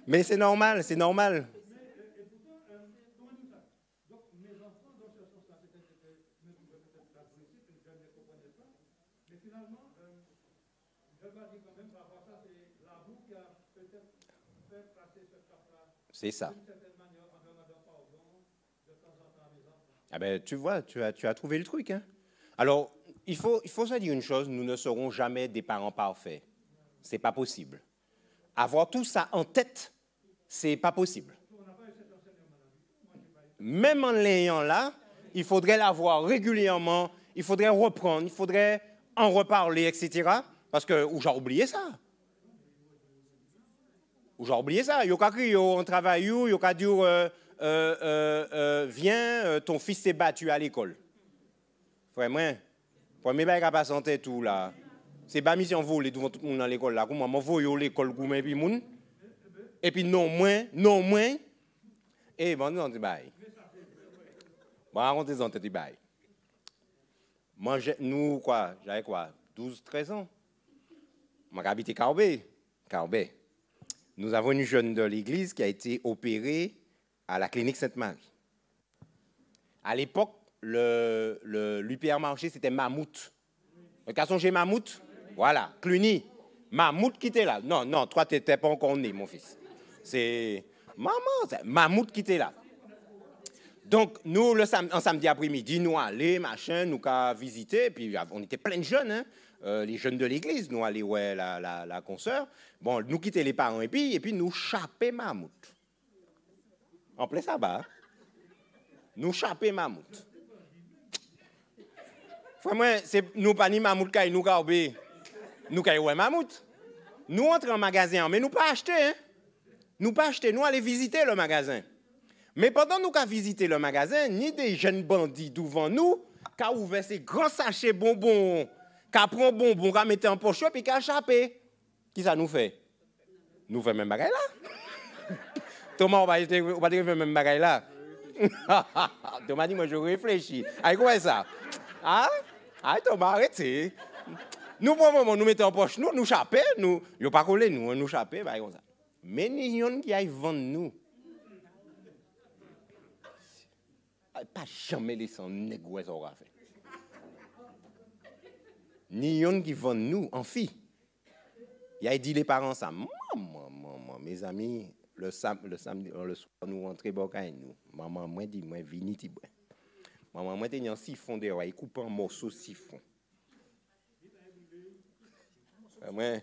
Speaker 1: mais c'est normal, c'est normal. Et pourtant, comment dire ça? Donc, mes enfants, dans ce sens-là, peut-être que me trouvaient peut-être la politique, que je ne les comprenais pas. Mais finalement, je dois dire quand même, par rapport à ça, c'est l'amour qui a peut-être. C'est ça. Ah ben, tu vois, tu as trouvé le truc. Hein? Alors, il faut se dire une chose, nous ne serons jamais des parents parfaits. Ce n'est pas possible. Avoir tout ça en tête, ce n'est pas possible. Même en l'ayant là, il faudrait l'avoir régulièrement, il faudrait reprendre, il faudrait en reparler, etc. Parce que j'ai oublié ça. Ou j'ai oublié ça. Yo ka crié en travail, yo ka dit viens, ton fils s'est battu à l'école. Vraiment. Premier bail a pas santé tout là. C'est pas mission voler devant tout le monde dans l'école là. Comment m'envoyer l'école goumé puis moun. Et puis non moins. Et bon non bail. Bon racontez en tête bail. Moi nous quoi, j'avais quoi 12 13 ans. Moi habité Carbet. Nous avons une jeune de l'église qui a été opérée à la clinique Sainte-Marie. À l'époque, l'hypermarché, c'était Mammouth. Le cas songé Mammouth? Voilà, Cluny. Mammouth qui était là. Non, toi, tu n'étais pas encore né, mon fils. C'est Mammouth qui était là. Donc, nous, un samedi après-midi, nous allons, machin, nous allons visiter, puis on était plein de jeunes, hein, les jeunes de l'église, nous allons, ouais, la consoeur. Bon, nous quitter les parents, et puis nous chapper mammouth. En plein sabbat, nous chapper mammouth. Vraiment, nous pas ni mammouth, nous caubé, nous ouais mammouth. Nous entrons en magasin, mais nous pas acheter, hein. Nous pas acheter, nous aller visiter le magasin. Mais pendant nous qu'à visiter le magasin, ni des jeunes bandits devant nous, qui ont ouvert ces grands sachets bonbons, qui prend bonbons, qui mettent en poche, puis qui a échappé. Qui ça nous fait? Nous faisons même bagaille là. Thomas, on va dire même bagaille là. Thomas dit, moi je réfléchis. Avec quoi ça? Ah? Ah, Thomas, arrêtez. Nous, pour le moment, nous mettons en poche, nous chapper, nous ne pas coller, nous chapper, comme ça. Mais il y a qui aillent vendre nous. Pas jamais laisser un nègre ça aura fait. Ni yon qui vend nous en fille. Il a dit les parents ça. Maman, mes amis, le samedi, le soir, nous rentrons bocaille nous. Maman, moi dit, moi vini ti bois. Maman, moi t'ai un siphon de roi, il coupe un morceau siphon. Mais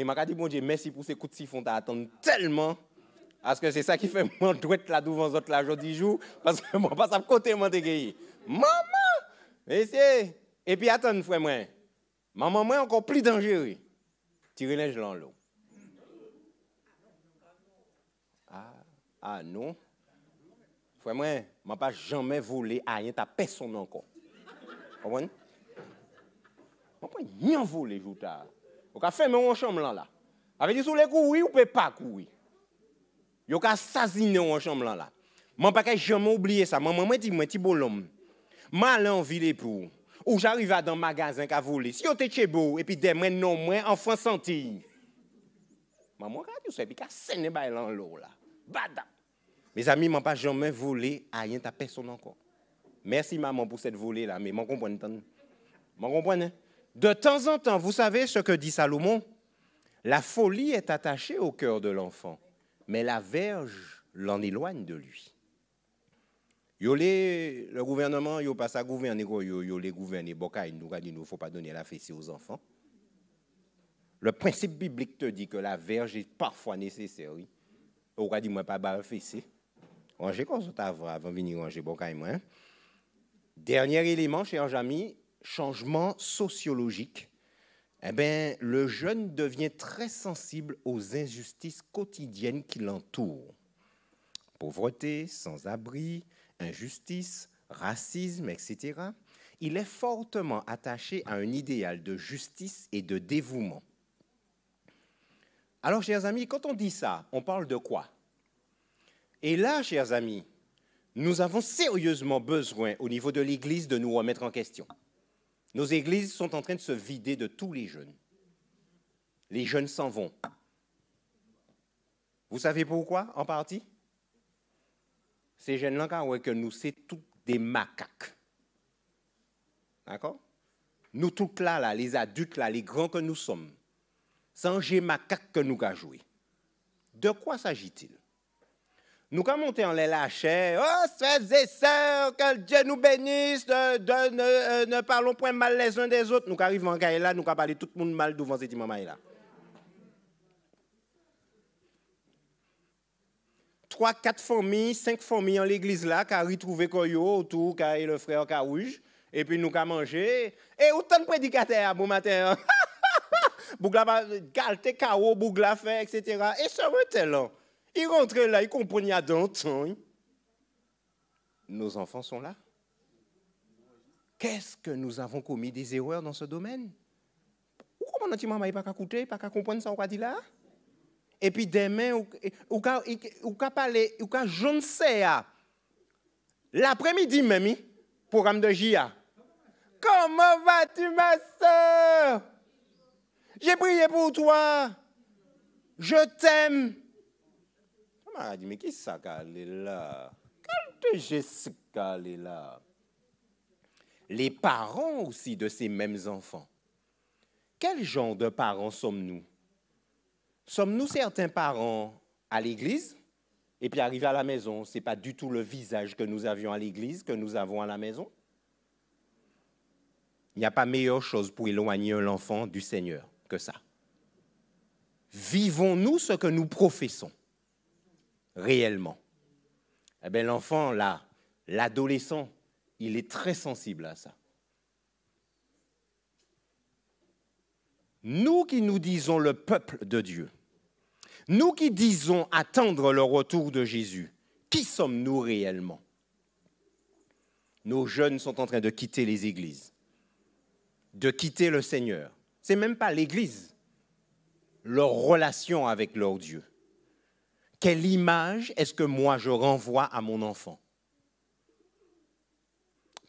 Speaker 1: m'a dit bon Dieu, merci pour ces coups de siphon, t'as attendu tellement. Parce que c'est ça qui fait mon douette là devant les autres là aujourd'hui jour parce que moi pas ça côté moi t'ai maman et puis attends frère moi maman moi encore plus dangereux tirer les gens dans l'eau non frère moi m'a pas jamais volé rien ta personne encore comprenez m'a pas rien volé jour tard on a fait mon chambre là avec dit sous les courir ou peut pas courir. Yo ka assassiné en chambre là. Moi pas jamais oublier ça. Maman moi dit moi petit bonhomme. Mal en ville pour ou j'arrive dans magasin ka voler. Si yo te chebo et puis demain non moi enfant senti. Maman ka dit ça puis ka scène ba dans l'eau là. Bada. Mes amis m'ont pas jamais volé rien ta personne encore. Merci maman pour cette volée là mais m'en comprendre tant. M'en comprenez? De temps en temps, vous savez ce que dit Salomon? La folie est attachée au cœur de l'enfant. Mais la verge l'en éloigne de lui. Le gouvernement, il passe à gouverner, les gouverner, il ne faut pas donner la fessée aux enfants. Le principe biblique te dit que la verge est parfois nécessaire. Oui. On va dire, moi, pas la fessée. Ranger comme ça avant de venir ranger moi. Dernier élément, chers amis, changement sociologique. Eh bien, le jeune devient très sensible aux injustices quotidiennes qui l'entourent. Pauvreté, sans-abri, injustice, racisme, etc. Il est fortement attaché à un idéal de justice et de dévouement. Alors, chers amis, quand on dit ça, on parle de quoi? Et là, chers amis, nous avons sérieusement besoin, au niveau de l'Église, de nous remettre en question. Nos églises sont en train de se vider de tous les jeunes. Les jeunes s'en vont. Vous savez pourquoi, en partie? Ces jeunes-là, que nous, c'est tous des macaques. D'accord? Nous tous là, les adultes, là, les grands que nous sommes, sans j'ai macaques que nous avons joué. De quoi s'agit-il? Nous avons monté en l'air la chair. Oh, frères et sœurs, que Dieu nous bénisse, ne parlons point mal les uns des autres. Nous arrivons en là, nous avons parlé tout le monde mal devant cette maman là. 3, 4 familles, 5 familles en l'église là, qui ont retrouvé Koyo autour, qui a le frère Karouj, et puis nous avons mangé. Et autant de prédicateurs à bon matin. Bougla va galte, Kao, Bougla fait, etc. Et ça va là. Ils rentrent là, ils comprennent dans le temps. Nos enfants sont là. Qu'est-ce que nous avons commis des erreurs dans ce domaine? Comment notre maman n'a pas écouté, pas comprendre ça, on va dire là? Et puis demain, ou parler, ou je ne sais l'après-midi même, programme de JA. Comment vas-tu, ma soeur? J'ai prié pour toi. Je t'aime. Elle a dit, mais qui ça qu'elle est là? Quelle Jessica est là? Les parents aussi de ces mêmes enfants. Quel genre de parents sommes-nous? Sommes-nous certains parents à l'église Et puis arrivé à la maison, ce n'est pas du tout le visage que nous avions à l'église que nous avons à la maison. Il n'y a pas meilleure chose pour éloigner l'enfant du Seigneur que ça. Vivons-nous ce que nous professons réellement? Eh bien, l'enfant, là, l'adolescent, il est très sensible à ça. Nous qui nous disons le peuple de Dieu, nous qui disons attendre le retour de Jésus, qui sommes-nous réellement? Nos jeunes sont en train de quitter les églises, de quitter le Seigneur. Ce n'est même pas l'église, leur relation avec leur Dieu. Quelle image est-ce que moi je renvoie à mon enfant?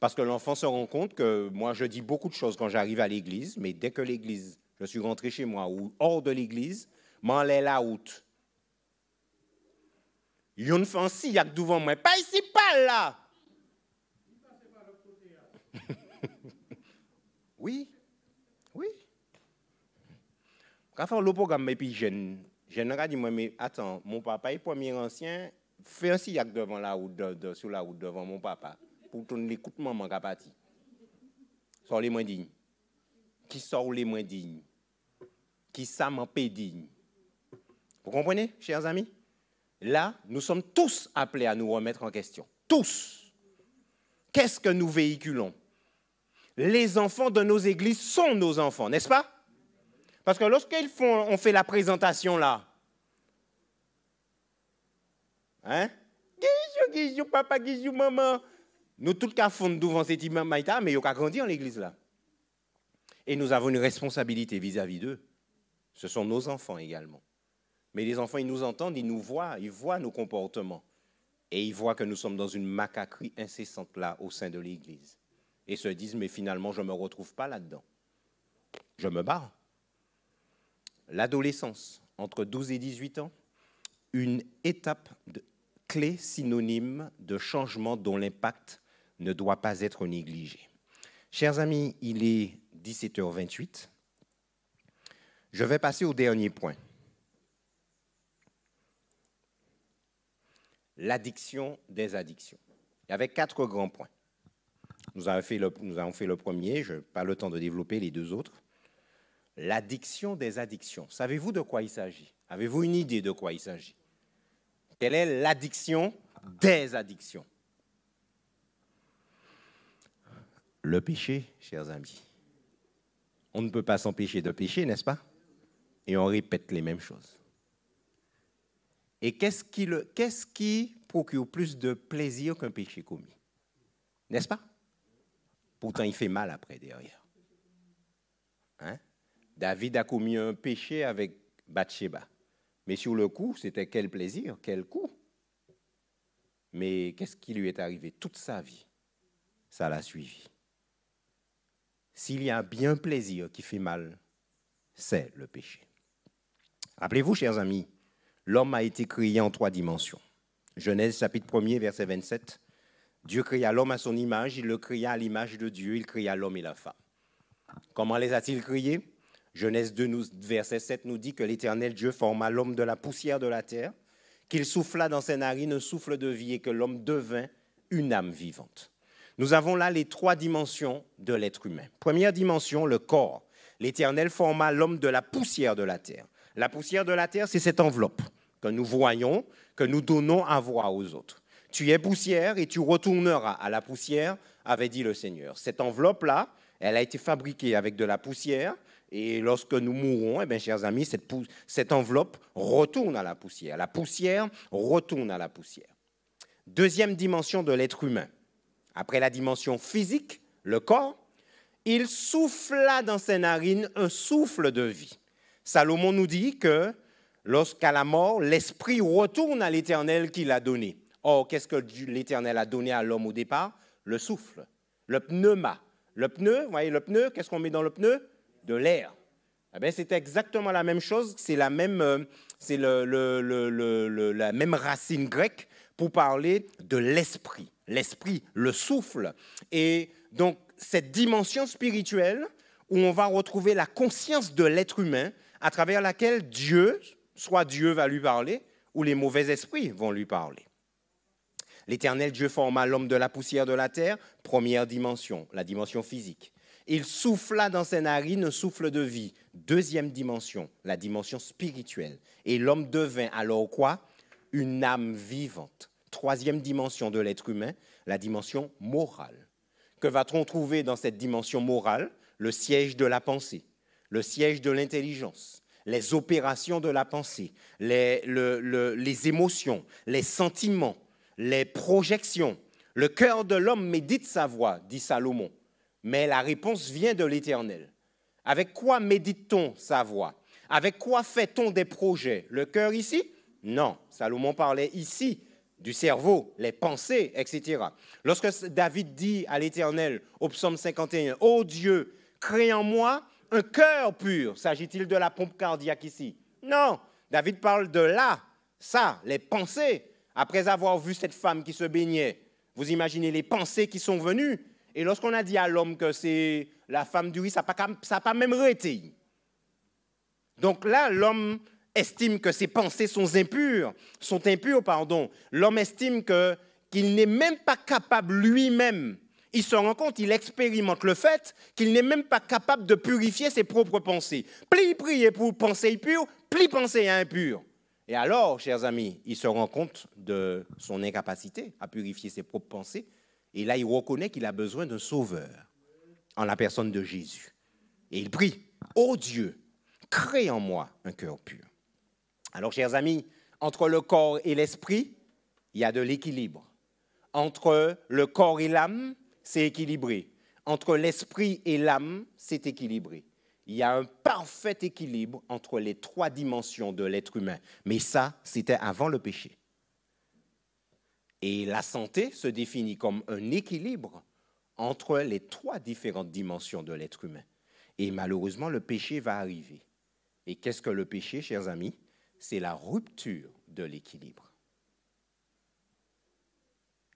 Speaker 1: Parce que l'enfant se rend compte que moi je dis beaucoup de choses quand j'arrive à l'église, mais dès que l'église, je suis rentré chez moi ou hors de l'église, m'en l'ai la route. Yon fait un sillac devant moi, pas ici, pas là. Oui, oui. Quand on fait le programme, et puis jeune dit moi, mais attends, mon papa est premier ancien, fait un sillac devant la route, sur la route devant mon papa, pour tourner l'écoute maman qui a parti. Sort les moins dignes. Qui sort les moins dignes? Qui ça m'en paie digne? Vous comprenez, chers amis? Là, nous sommes tous appelés à nous remettre en question. Tous. Qu'est-ce que nous véhiculons? Les enfants de nos églises sont nos enfants, n'est-ce pas? Parce que on fait la présentation là, hein? Guijou, papa, guijou, maman. Nous tous cas font devant cette imam maïta, mais ils ont grandi en l'église là. Et nous avons une responsabilité vis-à-vis d'eux. Ce sont nos enfants également. Mais les enfants, ils nous entendent, ils nous voient, ils voient nos comportements. Et ils voient que nous sommes dans une macaquerie incessante là, au sein de l'église. Et se disent, mais finalement, je ne me retrouve pas là-dedans. Je me barre. L'adolescence, entre 12 et 18 ans, une étape clé synonyme de changement dont l'impact ne doit pas être négligé. Chers amis, il est 17h28. Je vais passer au dernier point. L'addiction des addictions. Il y avait 4 grands points. Nous avons fait le premier, je n'ai pas le temps de développer les 2 autres. L'addiction des addictions. Savez-vous de quoi il s'agit? Avez-vous une idée de quoi il s'agit? Quelle est l'addiction des addictions? Le péché, chers amis. On ne peut pas s'empêcher de pécher, n'est-ce pas? Et on répète les mêmes choses. Et qu'est-ce qui procure plus de plaisir qu'un péché commis? N'est-ce pas? Pourtant, il fait mal après, derrière. Hein? David a commis un péché avec Bathsheba. Mais sur le coup, c'était quel plaisir, quel coup. Mais qu'est-ce qui lui est arrivé toute sa vie? Ça l'a suivi. S'il y a bien plaisir qui fait mal, c'est le péché. Rappelez-vous, chers amis, l'homme a été créé en 3 dimensions. Genèse chapitre 1er, verset 27. Dieu créa l'homme à son image, il le créa à l'image de Dieu, il créa l'homme et la femme. Comment les a-t-il créés? Genèse 2, verset 7 nous dit que l'Éternel Dieu forma l'homme de la poussière de la terre, qu'il souffla dans ses narines un souffle de vie et que l'homme devint une âme vivante. Nous avons là les 3 dimensions de l'être humain. Première dimension, le corps. L'Éternel forma l'homme de la poussière de la terre. La poussière de la terre, c'est cette enveloppe que nous voyons, que nous donnons à voir aux autres. Tu es poussière et tu retourneras à la poussière, avait dit le Seigneur. Cette enveloppe-là, elle a été fabriquée avec de la poussière et lorsque nous mourrons, eh bien, chers amis, cette enveloppe retourne à la poussière. La poussière retourne à la poussière. Deuxième dimension de l'être humain. Après la dimension physique, le corps, il souffla dans ses narines un souffle de vie. Salomon nous dit que lorsqu'à la mort, l'esprit retourne à l'Éternel qui l'a donné. Or, qu'est-ce que l'Éternel a donné à l'homme au départ? Le souffle, le pneuma. Le pneu, vous voyez le pneu, qu'est-ce qu'on met dans le pneu? De l'air. Eh bien, c'est exactement la même chose, c'est la même, la même racine grecque pour parler de l'esprit. L'esprit, le souffle. Et donc, cette dimension spirituelle où on va retrouver la conscience de l'être humain à travers laquelle Dieu, soit Dieu va lui parler, où les mauvais esprits vont lui parler. L'Éternel Dieu forma l'homme de la poussière de la terre, première dimension, la dimension physique. Il souffla dans ses narines un souffle de vie, deuxième dimension, la dimension spirituelle. Et l'homme devint alors quoi? Une âme vivante. Troisième dimension de l'être humain, la dimension morale. Que va-t-on trouver dans cette dimension morale? Le siège de la pensée, le siège de l'intelligence, les opérations de la pensée, les émotions, les sentiments, les projections. Le cœur de l'homme médite sa voix, dit Salomon, mais la réponse vient de l'Éternel. Avec quoi médite-t-on sa voix? Avec quoi fait-on des projets? Le cœur ici? Non, Salomon parlait ici du cerveau, les pensées, etc. Lorsque David dit à l'Éternel, au psaume 51, « Ô Dieu, crée en moi un cœur pur », s'agit-il de la pompe cardiaque ici? Non, David parle de là, ça, les pensées. Après avoir vu cette femme qui se baignait, vous imaginez les pensées qui sont venues. Et lorsqu'on a dit à l'homme que c'est la femme du riz, ça n'a pas même été. Donc là, l'homme estime que ses pensées sont impures. L'homme estime qu'il n'est même pas capable lui-même. Il se rend compte, il expérimente le fait qu'il n'est même pas capable de purifier ses propres pensées. Plus prier pour penser pure, plus penser impure. Et alors, chers amis, il se rend compte de son incapacité à purifier ses propres pensées. Et là, il reconnaît qu'il a besoin d'un sauveur en la personne de Jésus. Et il prie, « Ô Dieu, crée en moi un cœur pur. » Alors, chers amis, entre le corps et l'esprit, il y a de l'équilibre. Entre le corps et l'âme, c'est équilibré. Entre l'esprit et l'âme, c'est équilibré. Il y a un parfait équilibre entre les trois dimensions de l'être humain. Mais ça, c'était avant le péché. Et la santé se définit comme un équilibre entre les trois différentes dimensions de l'être humain. Et malheureusement, le péché va arriver. Et qu'est-ce que le péché, chers amis? C'est la rupture de l'équilibre.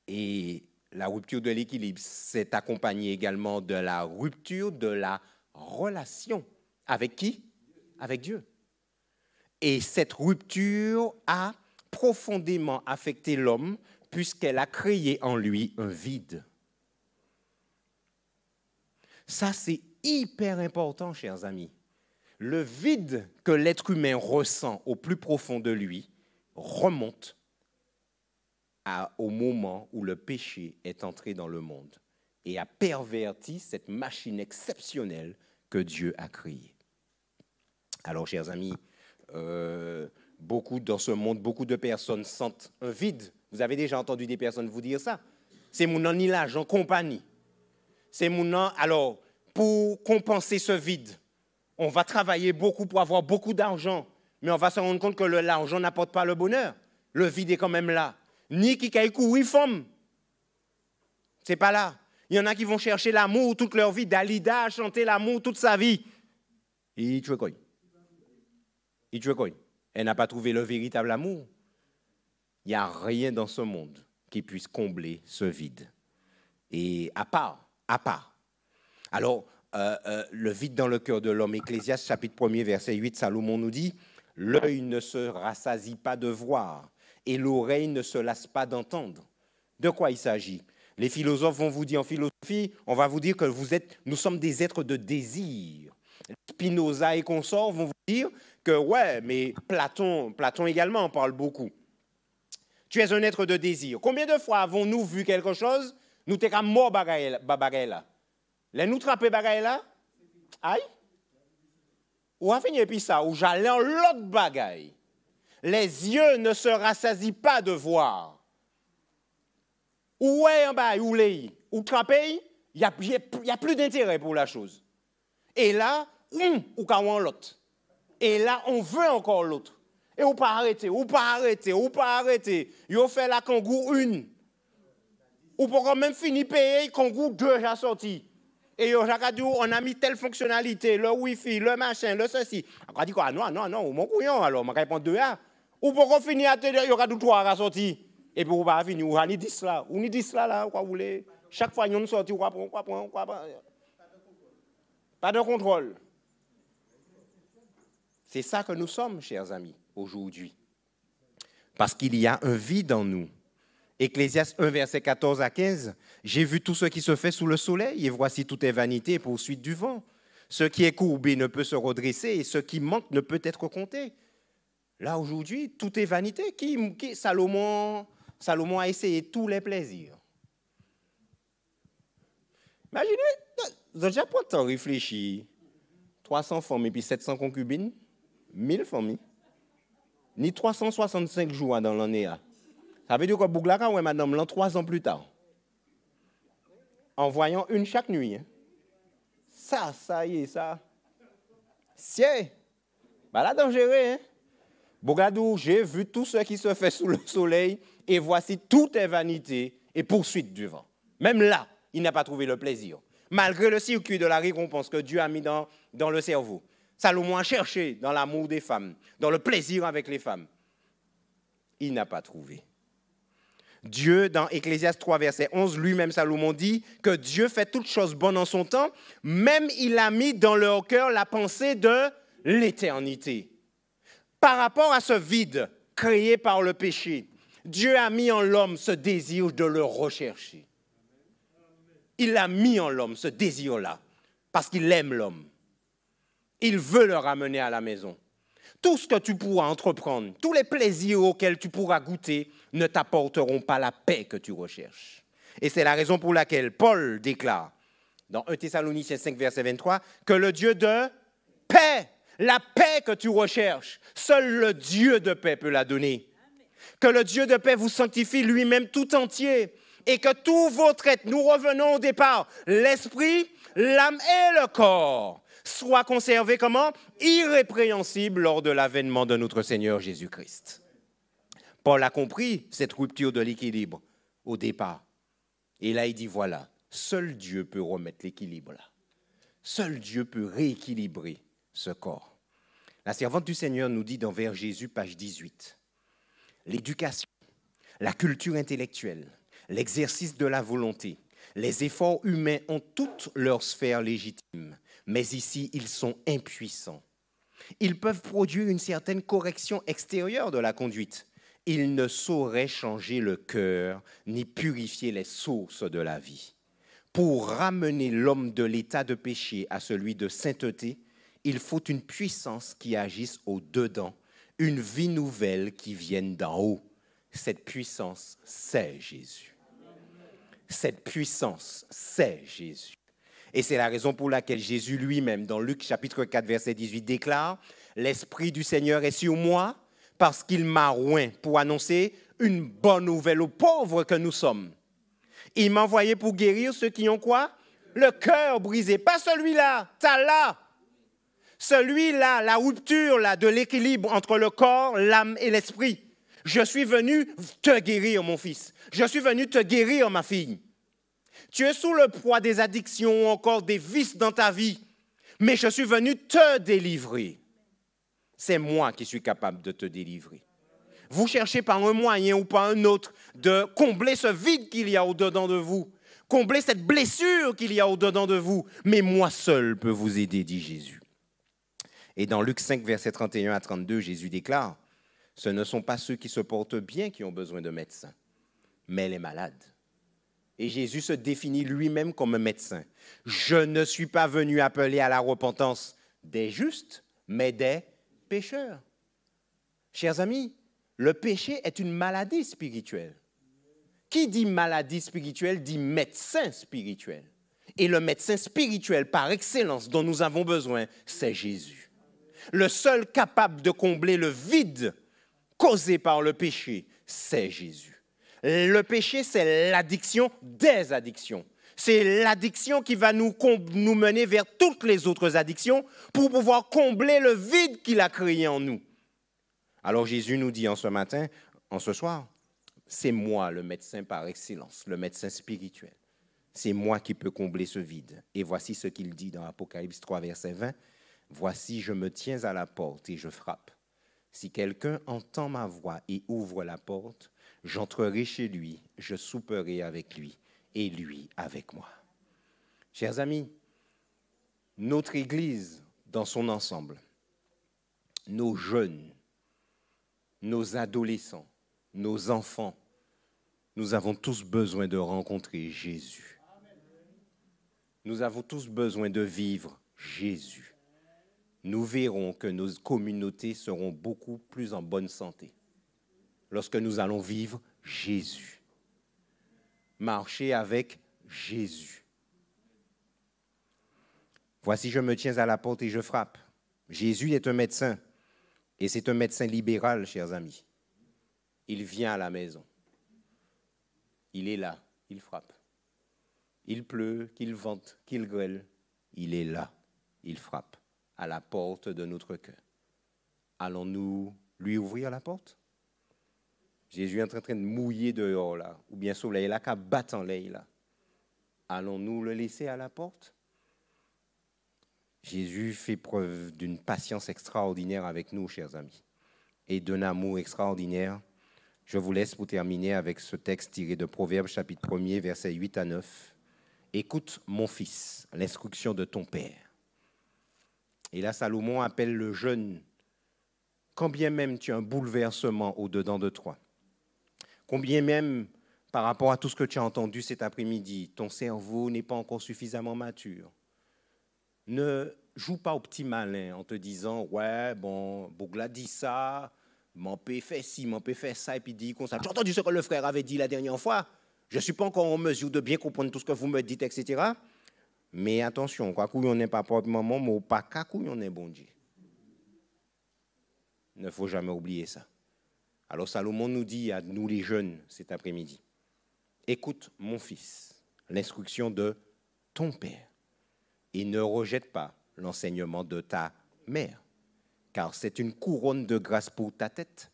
Speaker 1: Et la rupture de l'équilibre, c'est accompagné également de la rupture de la relation. Avec qui? Avec Dieu. Et cette rupture a profondément affecté l'homme puisqu'elle a créé en lui un vide. Ça, c'est hyper important, chers amis. Le vide que l'être humain ressent au plus profond de lui remonte au moment où le péché est entré dans le monde et a perverti cette machine exceptionnelle que Dieu a créée. Alors, chers amis, dans ce monde, beaucoup de personnes sentent un vide. Vous avez déjà entendu des personnes vous dire ça? C'est mon ni l'argent compagnie. C'est mon nom. Alors, pour compenser ce vide, on va travailler beaucoup pour avoir beaucoup d'argent, mais on va se rendre compte que l'argent n'apporte pas le bonheur. Le vide est quand même là. Ni qui a courir femme. C'est pas là. Il y en a qui vont chercher l'amour toute leur vie. Dalida a chanté l'amour toute sa vie. Et tu es quoi? Elle n'a pas trouvé le véritable amour. Il n'y a rien dans ce monde qui puisse combler ce vide. Et à part. Alors, le vide dans le cœur de l'homme, Ecclésiaste, chapitre 1er, verset 8, Salomon nous dit, « L'œil ne se rassasie pas de voir, et l'oreille ne se lasse pas d'entendre. » De quoi il s'agit? Les philosophes vont vous dire, en philosophie, on va vous dire que nous sommes des êtres de désir. Spinoza et consorts vont vous dire que, ouais, mais Platon également en parle beaucoup. Tu es un être de désir. Combien de fois avons-nous vu quelque chose, nous t'es comme mort bagaille là? Les nous trapper bagaille là? Aïe? Ou à finir puis ça, ou j'allais en l'autre bagaille. Les yeux ne se rassasient pas de voir. Ou ouais en bas, ou les, ou trapper, il y a plus d'intérêt pour la chose. Et là, ou qu'à l'autre. Et là, on veut encore l'autre. Et ou pas arrêter. Ils ont fait la Kangoo 1. Ou pour quand même finir payer, Kangoo 2 déjà sorti. Et on a mis telle fonctionnalité, le Wi-Fi, le machin, le ceci. On a dit quoi? Non, mon couillon, alors, on va répondre 2A. Ou pour qu'on finisse à te dire, il y aura 3 à sortir. Et puis, on va finir, on a dit cela. On dit cela, là, quoi vous voulez. Chaque fois, on sort, on va pas de contrôle. C'est ça que nous sommes, chers amis, aujourd'hui. parce qu'il y a un vide en nous. Ecclésiaste 1, verset 14 à 15. J'ai vu tout ce qui se fait sous le soleil, et voici tout est vanité et poursuite du vent. Ce qui est courbé ne peut se redresser, et ce qui manque ne peut être compté. Là, aujourd'hui, tout est vanité. Salomon a essayé tous les plaisirs. Imaginez, vous avez déjà pas de temps réfléchir. 300 femmes et puis 700 concubines, 1000 familles, ni 365 jours dans l'année. Ça veut dire que Bouglaka, ouais, madame, l'an 3 ans plus tard, en voyant une chaque nuit. Ça y est, ça. C'est. Bah là, dangereux, hein. Bougadou, j'ai vu tout ce qui se fait sous le soleil, et voici tout est vanité et poursuite du vent. Même là, il n'a pas trouvé le plaisir. Malgré le circuit de la récompense que Dieu a mis dans le cerveau. Salomon a cherché dans l'amour des femmes, dans le plaisir avec les femmes. Il n'a pas trouvé. Dieu, dans Ecclésiaste 3, verset 11, lui-même, Salomon dit que Dieu fait toutes choses bonnes en son temps, même il a mis dans leur cœur la pensée de l'éternité. Par rapport à ce vide créé par le péché, Dieu a mis en l'homme ce désir de le rechercher. Il a mis en l'homme ce désir-là, parce qu'il aime l'homme. Il veut le ramener à la maison. Tout ce que tu pourras entreprendre, tous les plaisirs auxquels tu pourras goûter ne t'apporteront pas la paix que tu recherches. Et c'est la raison pour laquelle Paul déclare, dans 1 Thessaloniciens 5, verset 23, que le Dieu de paix, la paix que tu recherches, seul le Dieu de paix peut la donner. Que le Dieu de paix vous sanctifie lui-même tout entier et que tous vos traits, nous revenons au départ, l'esprit, l'âme et le corps, soient conservés comment? Irrépréhensibles lors de l'avènement de notre Seigneur Jésus-Christ. Paul a compris cette rupture de l'équilibre au départ. Et là, il dit, voilà, seul Dieu peut remettre l'équilibre là. Seul Dieu peut rééquilibrer ce corps. La servante du Seigneur nous dit dans Vers Jésus, page 18, l'éducation, la culture intellectuelle, l'exercice de la volonté, les efforts humains ont toutes leurs sphères légitimes, mais ici, ils sont impuissants. Ils peuvent produire une certaine correction extérieure de la conduite. Ils ne sauraient changer le cœur ni purifier les sources de la vie. Pour ramener l'homme de l'état de péché à celui de sainteté, il faut une puissance qui agisse au-dedans, une vie nouvelle qui vienne d'en haut. Cette puissance, c'est Jésus. Cette puissance, c'est Jésus. Et c'est la raison pour laquelle Jésus lui-même, dans Luc chapitre 4, verset 18, déclare « L'Esprit du Seigneur est sur moi parce qu'il m'a oint pour annoncer une bonne nouvelle aux pauvres que nous sommes. Il m'a envoyé pour guérir ceux qui ont quoi? Le cœur brisé. Pas celui-là, t'as là. Celui-là, la rupture là, de l'équilibre entre le corps, l'âme et l'esprit. Je suis venu te guérir, mon fils. Je suis venu te guérir, ma fille. Tu es sous le poids des addictions ou encore des vices dans ta vie, mais je suis venu te délivrer. C'est moi qui suis capable de te délivrer. Vous cherchez par un moyen ou par un autre de combler ce vide qu'il y a au-dedans de vous, combler cette blessure qu'il y a au-dedans de vous, mais moi seul peux vous aider, dit Jésus. Et dans Luc 5, versets 31 à 32, Jésus déclare, « Ce ne sont pas ceux qui se portent bien qui ont besoin de médecins, mais les malades. » Et Jésus se définit lui-même comme un médecin. « Je ne suis pas venu appeler à la repentance des justes, mais des pécheurs. » Chers amis, le péché est une maladie spirituelle. Qui dit maladie spirituelle dit médecin spirituel. Et le médecin spirituel par excellence dont nous avons besoin, c'est Jésus. Le seul capable de combler le vide causé par le péché, c'est Jésus. Le péché, c'est l'addiction des addictions. C'est l'addiction qui va nous mener vers toutes les autres addictions pour pouvoir combler le vide qu'il a créé en nous. Alors Jésus nous dit en ce soir, c'est moi le médecin par excellence, le médecin spirituel. C'est moi qui peux combler ce vide. Et voici ce qu'il dit dans Apocalypse 3, verset 20. « Voici, je me tiens à la porte et je frappe. Si quelqu'un entend ma voix et ouvre la porte, j'entrerai chez lui, je souperai avec lui et lui avec moi. » Chers amis, notre Église dans son ensemble, nos jeunes, nos adolescents, nos enfants, nous avons tous besoin de rencontrer Jésus. Nous avons tous besoin de vivre Jésus. Nous verrons que nos communautés seront beaucoup plus en bonne santé lorsque nous allons vivre Jésus. Marcher avec Jésus. Voici, je me tiens à la porte et je frappe. Jésus est un médecin, et c'est un médecin libéral, chers amis. Il vient à la maison. Il est là, il frappe. Il pleut, qu'il vente, qu'il grêle, il est là, il frappe à la porte de notre cœur. Allons-nous lui ouvrir la porte? Jésus est en train de mouiller dehors là, ou bien soleil là, qu'à battre en l'air là. Allons-nous le laisser à la porte? Jésus fait preuve d'une patience extraordinaire avec nous, chers amis, et d'un amour extraordinaire. Je vous laisse pour terminer avec ce texte tiré de Proverbes, chapitre 1er, versets 8 à 9. Écoute, mon fils, l'instruction de ton père. Et là, Salomon appelle le jeune, quand bien même tu as un bouleversement au-dedans de toi, combien même par rapport à tout ce que tu as entendu cet après-midi, ton cerveau n'est pas encore suffisamment mature. Ne joue pas au petit malin en te disant « Ouais, bon, Bougla dit ça, m'en peut faire ci, m'en peut faire ça, et puis dit comme ça. Tu as entendu ce que le frère avait dit la dernière fois? Je ne suis pas encore en mesure de bien comprendre tout ce que vous me dites, etc. » Mais attention, quoi qu'on n'est pas pour maman, mais pas qu'à qu'on est bon Dieu. Il ne faut jamais oublier ça. Alors Salomon nous dit à nous les jeunes cet après-midi, écoute mon fils, l'instruction de ton père, et ne rejette pas l'enseignement de ta mère, car c'est une couronne de grâce pour ta tête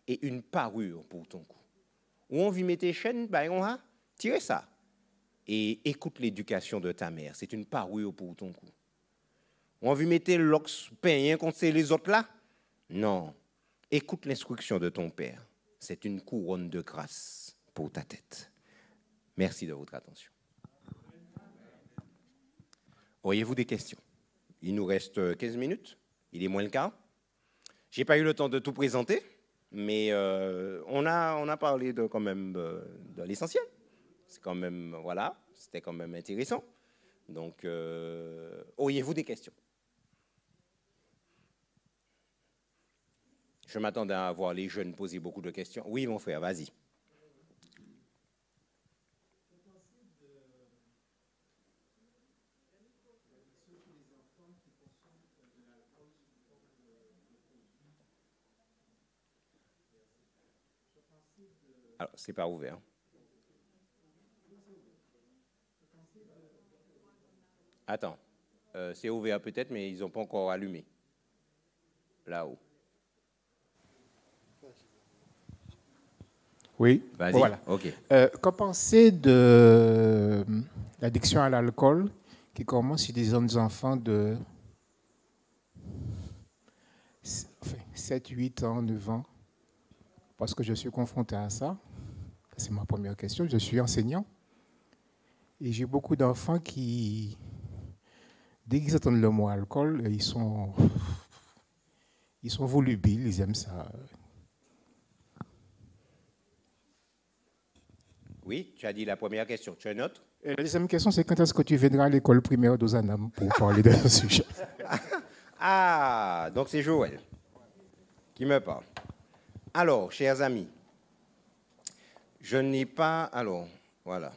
Speaker 1: et une parure pour ton cou. Où on vit mettre tes chaînes, ben on a tiré ça. Et écoute l'éducation de ta mère, c'est une parure pour ton cou. On vit mettre l'ox peigné contre les autres là? Non. Écoute l'instruction de ton père. C'est une couronne de grâce pour ta tête. Merci de votre attention. Auriez-vous des questions? Il nous reste 15 minutes. Il est moins le quart. Je n'ai pas eu le temps de tout présenter, mais on a parlé quand même de l'essentiel. C'est quand même, voilà, c'était quand même intéressant. Donc, auriez-vous des questions? Je m'attendais à voir les jeunes poser beaucoup de questions. Oui, mon frère, vas-y. Alors, c'est pas ouvert. Attends, c'est ouvert peut-être, mais ils n'ont pas encore allumé. Là-haut.
Speaker 2: Oui,
Speaker 1: vas-y.
Speaker 2: Voilà.
Speaker 1: Ok.
Speaker 2: Qu'en pensez de l'addiction à l'alcool qui commence chez des jeunes enfants de 7, 8 ans, 9 ans? Parce que je suis confronté à ça. C'est ma première question. Je suis enseignant. Et j'ai beaucoup d'enfants qui, dès qu'ils entendent le mot alcool, ils sont volubiles, ils aiment ça.
Speaker 1: Oui, tu as dit la première question. Tu as une autre?
Speaker 2: Et la deuxième question, c'est quand est-ce que tu viendras à l'école primaire d'Ozanam pour parler de ce sujet?
Speaker 1: Ah, donc c'est Joël qui me parle. Alors, chers amis, je n'ai pas... Alors, voilà.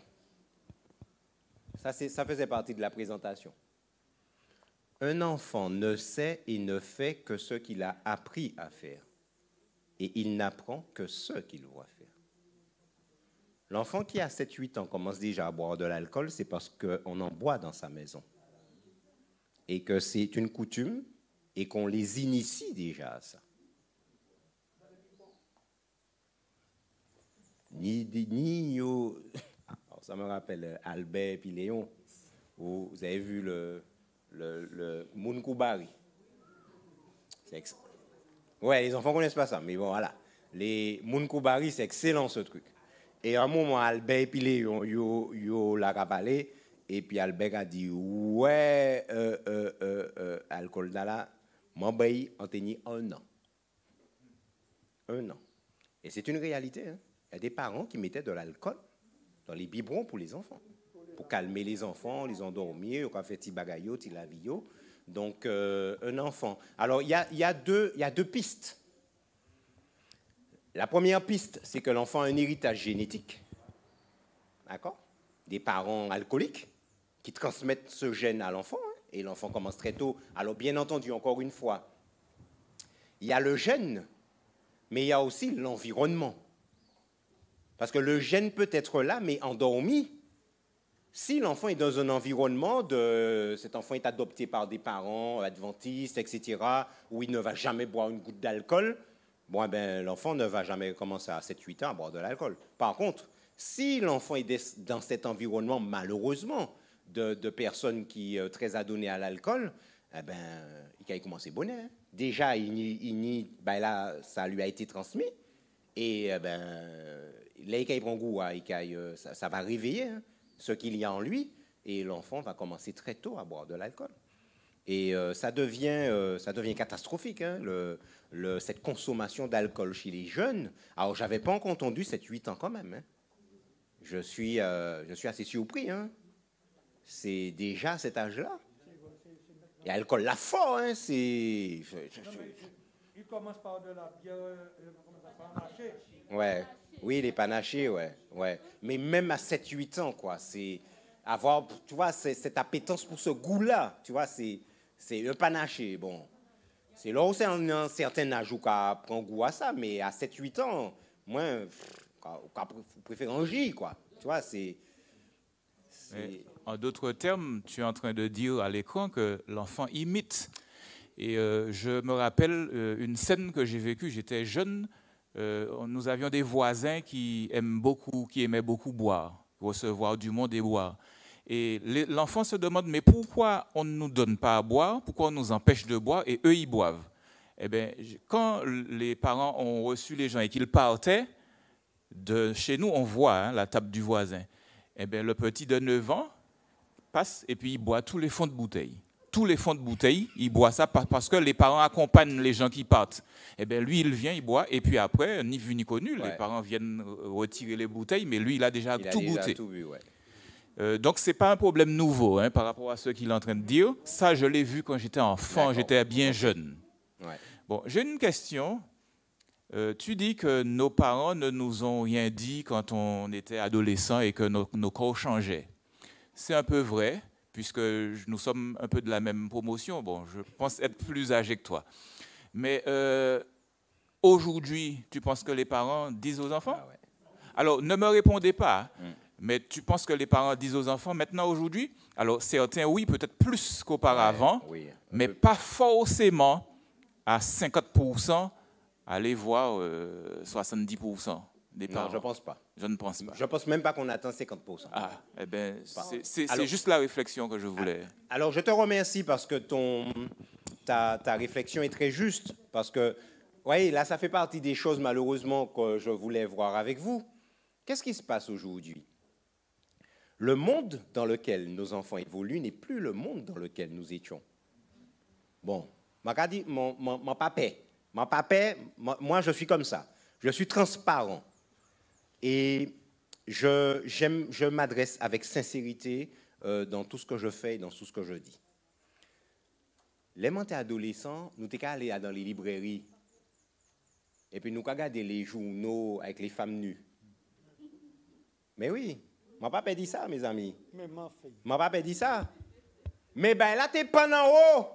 Speaker 1: Ça faisait partie de la présentation. Un enfant ne sait et ne fait que ce qu'il a appris à faire. Et il n'apprend que ce qu'il doit faire. L'enfant qui a 7-8 ans commence déjà à boire de l'alcool, c'est parce qu'on en boit dans sa maison. Et que c'est une coutume et qu'on les initie déjà à ça. Alors, ça me rappelle Albert et puis Léon, où vous avez vu le Munkoubari. Ouais, les enfants ne connaissent pas ça, mais bon, voilà. Les Munkoubari, c'est excellent ce truc. Et à un moment, Albert et puis Léon, yo l'a rappelé, et puis Albert a dit, ouais, alcool là, moi, on tenu 1 an. 1 an. Et c'est une réalité. Hein. Il y a des parents qui mettaient de l'alcool dans les biberons pour les enfants, pour calmer les enfants, les endormir, pour faire petit bagaillot, petit lavio. Donc, un enfant. Alors, il y a deux pistes. La première piste, c'est que l'enfant a un héritage génétique. D'accord? Des parents alcooliques qui transmettent ce gène à l'enfant. Hein, et l'enfant commence très tôt. Alors, bien entendu, encore une fois, il y a le gène, mais il y a aussi l'environnement. Parce que le gène peut être là, mais endormi. Si l'enfant est dans un environnement, cet enfant est adopté par des parents adventistes, etc., où il ne va jamais boire une goutte d'alcool, bon, ben, l'enfant ne va jamais commencer à 7-8 ans à boire de l'alcool. Par contre, si l'enfant est dans cet environnement, malheureusement, de personnes qui sont très adonnées à l'alcool, eh ben, il a commencé bonnet. Hein. Déjà, ben là, ça lui a été transmis. Et ben, là, il prend goût, ça va réveiller hein, ce qu'il y a en lui. Et l'enfant va commencer très tôt à boire de l'alcool. Et ça devient catastrophique, hein, cette consommation d'alcool chez les jeunes. Alors, je n'avais pas encore entendu 7-8 ans quand même. Hein. Je suis assez surpris. Hein. C'est déjà à cet âge-là. Et l'alcool, là, fort, hein, c'est... Il
Speaker 3: commence par de la bière, panachée.
Speaker 1: Ouais. Oui, les panachés, ouais. Mais même à 7-8 ans, quoi, c'est avoir, tu vois, cette appétence pour ce goût-là, tu vois, c'est un panaché, bon. C'est là où c'est un certain âge où on prend goût à ça, mais à 7-8 ans, moi, je préfère un J, quoi. Tu vois, c'est...
Speaker 4: En d'autres termes, tu es en train de dire à l'écran que l'enfant imite. Et je me rappelle une scène que j'ai vécue, j'étais jeune, nous avions des voisins qui aimaient beaucoup boire, recevoir du monde et boire. Et l'enfant se demande, mais pourquoi on ne nous donne pas à boire, pourquoi on nous empêche de boire et eux, ils boivent? Eh bien, quand les parents ont reçu les gens et qu'ils partaient, de chez nous, on voit hein, la table du voisin. Eh bien, le petit de 9 ans passe et puis il boit tous les fonds de bouteille. Tous les fonds de bouteille, il boit ça parce que les parents accompagnent les gens qui partent. Eh bien, lui, il vient, il boit, et puis après, ni vu ni connu, les parents viennent retirer les bouteilles, mais lui, il a déjà tout goûté.
Speaker 1: Tout bu, ouais.
Speaker 4: Donc, ce n'est pas un problème nouveau hein, par rapport à ce qu'il est en train de dire. Ça, je l'ai vu quand j'étais enfant, j'étais bien jeune.
Speaker 1: Ouais.
Speaker 4: Bon, j'ai une question. Tu dis que nos parents ne nous ont rien dit quand on était adolescent et que nos corps changeaient. C'est un peu vrai, puisque nous sommes un peu de la même promotion. Bon, je pense être plus âgé que toi. Mais aujourd'hui, tu penses que les parents disent aux enfants?
Speaker 1: Ah ouais.
Speaker 4: Alors, ne me répondez pas, mais tu penses que les parents disent aux enfants maintenant, aujourd'hui? Alors, certains, oui, peut-être plus qu'auparavant,
Speaker 1: oui,
Speaker 4: mais pas forcément à 50%, aller voir 70% des parents.
Speaker 1: Non, je ne pense pas.
Speaker 4: Je ne pense pas.
Speaker 1: Je ne pense même pas qu'on atteint 50%.
Speaker 4: Ah, eh bien, c'est juste la réflexion que je voulais.
Speaker 1: Alors, je te remercie parce que ta réflexion est très juste. Parce que, oui, là, ça fait partie des choses, malheureusement, que je voulais voir avec vous. Qu'est-ce qui se passe aujourd'hui? Le monde dans lequel nos enfants évoluent n'est plus le monde dans lequel nous étions. Bon, mon papa, moi, je suis comme ça. Je suis transparent. Et je m'adresse avec sincérité dans tout ce que je fais et dans tout ce que je dis. Les montés adolescents, nous t'es qu'à aller dans les librairies et puis nous qu'à regarder les journaux avec les femmes nues. Mais oui, mon papa dit ça, mes amis. Mon papa dit ça. Mais ben là, t'es pas en haut.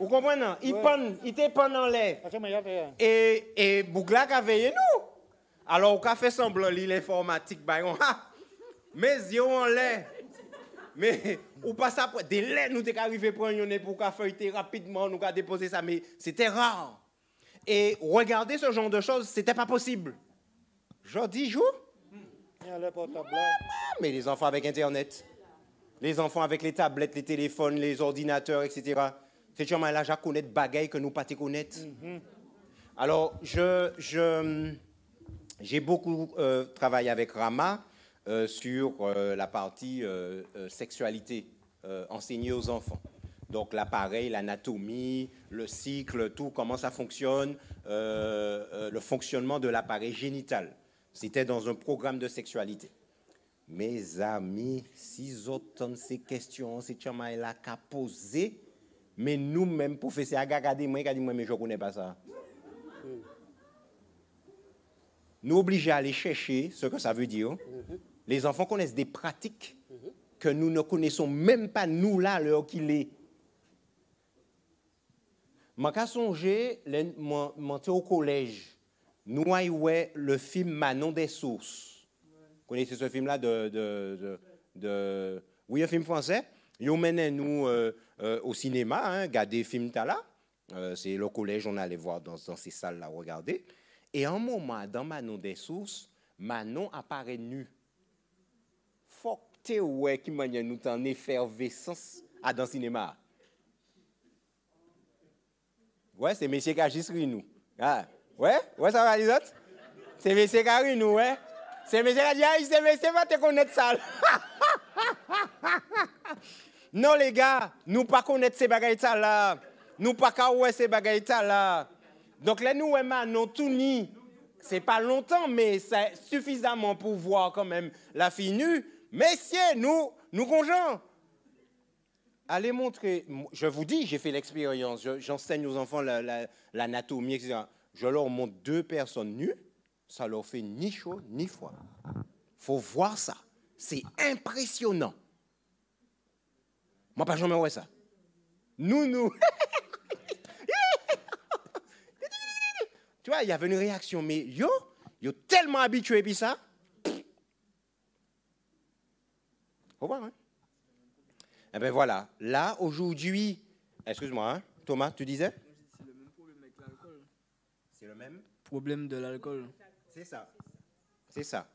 Speaker 1: Vous comprenez? Il t'est pas en l'air. Et Bougla a veillé nous. Alors, on a fait semblant de l'informatique, mais yeux en l'air. Mais, ou pas ça, des laits, nous sommes arrivés à prendre pour qu'on feuilleter rapidement, nous avons déposé ça, mais c'était rare. Et regarder ce genre de choses, c'était pas possible. Genre 10 jours. Mais les enfants avec Internet, les enfants avec les tablettes, les téléphones, les ordinateurs, etc. C'est sûrement là, je connais des bagailles que nous ne pas connaître. Alors, j'ai beaucoup travaillé avec Rama sur la partie sexualité enseignée aux enfants. Donc, l'appareil, l'anatomie, le cycle, tout, comment ça fonctionne, le fonctionnement de l'appareil génital. C'était dans un programme de sexualité. Mes amis, si j'entends ces questions, ces chamaïla qu'a posé, mais nous-mêmes, professeurs, à regarder, moi, mais je ne connais pas ça. Nous obligés à aller chercher ce que ça veut dire. Les enfants connaissent des pratiques que nous ne connaissons même pas, nous, là, à l'heure qu'il est. Je me souviens, j'étais au collège. Nous avons vu le film Manon des sources. Vous connaissez ce film-là Oui, un film français. Ils menaient nous au cinéma, regarder des films là. C'est le collège, on allait voir dans ces salles-là, regarder. Et un moment, dans Manon des sources, Manon apparaît nue. Faut que tu qui m'a nous en effervescence dans le cinéma. Ouais, c'est M. Kagisri, nous. Ah. Ouais, ça va, les autres? C'est M. Kari, nous, ouais? C'est M. Kagisri, c'est M. va te connaître ça. Non, les gars, nous pas connaître ces bagailles là. Nous pas connaître ces bagailles là. Donc là, nous, non, tout ni. C'est pas longtemps, mais c'est suffisamment pour voir quand même la fille nue. Messieurs, nous conjoints. Allez montrer. Je vous dis, j'ai fait l'expérience. J'enseigne aux enfants l'anatomie, etc. Je leur montre 2 personnes nues. Ça leur fait ni chaud ni froid. Faut voir ça. C'est impressionnant. Moi, pas jamais vu ça. Nous. Tu vois, il y avait une réaction, mais yo tellement habitué puis ça. Faut voir, hein? Eh bien voilà, là, aujourd'hui, excuse-moi, hein, Thomas, tu disais?
Speaker 5: C'est le même problème avec l'alcool.
Speaker 1: C'est le même
Speaker 5: Problème de l'alcool.
Speaker 1: C'est ça. C'est ça.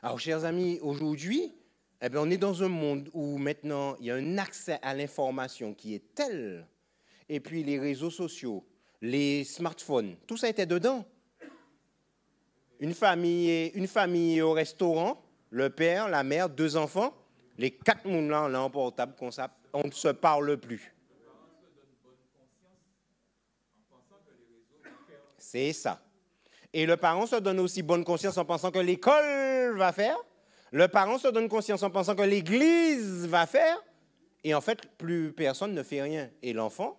Speaker 1: Alors, chers amis, aujourd'hui, eh bien, on est dans un monde où maintenant, il y a un accès à l'information qui est tel, et puis les réseaux sociaux, les smartphones, tout ça était dedans. Une famille au restaurant, le père, la mère, 2 enfants, les 4 mouns là en portable, on ne se parle plus. C'est ça. Et le parent se donne aussi bonne conscience en pensant que l'école va faire. Le parent se donne conscience en pensant que l'église va faire. Et en fait, plus personne ne fait rien. Et l'enfant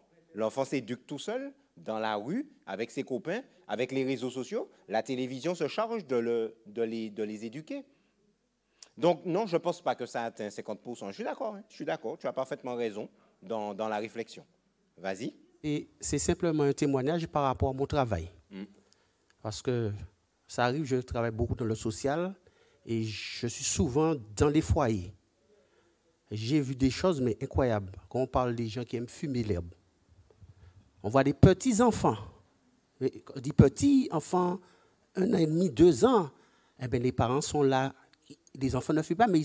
Speaker 1: s'éduque tout seul, dans la rue, avec ses copains, avec les réseaux sociaux. La télévision se charge de les éduquer. Donc, non, je ne pense pas que ça atteint 50%. Je suis d'accord, tu as parfaitement raison dans la réflexion. Vas-y.
Speaker 6: Et c'est simplement un témoignage par rapport à mon travail. Parce que ça arrive, je travaille beaucoup dans le social et je suis souvent dans les foyers. J'ai vu des choses, mais incroyables. Quand on parle des gens qui aiment fumer l'herbe, on voit des petits-enfants. Des petits-enfants, 1 an et demi, 2 ans, eh bien, les parents sont là. Les enfants ne fument pas, mais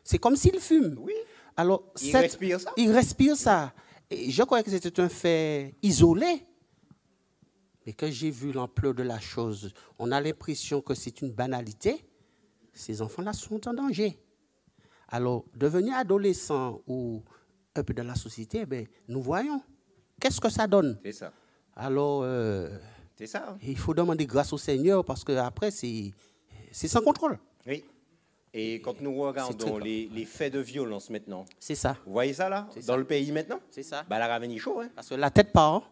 Speaker 6: c'est comme s'ils fument.
Speaker 1: Oui.
Speaker 6: Alors,
Speaker 1: ils respirent ça.
Speaker 6: Ils respirent ça. Et je croyais que c'était un fait isolé. Mais quand j'ai vu l'ampleur de la chose, on a l'impression que c'est une banalité. Ces enfants-là sont en danger. Alors, devenir adolescent ou un peu dans la société, ben, nous voyons. Qu'est-ce que ça donne?
Speaker 1: C'est ça.
Speaker 6: Alors,
Speaker 1: c'est ça. Hein?
Speaker 6: Il faut demander grâce au Seigneur parce qu'après, c'est sans contrôle.
Speaker 1: Oui. Et quand nous regardons les faits de violence maintenant,
Speaker 6: c'est ça.
Speaker 1: Vous voyez ça là, dans le pays maintenant?
Speaker 6: C'est ça.
Speaker 1: Bah, la ravenie chaud. Hein?
Speaker 6: Parce que la tête part,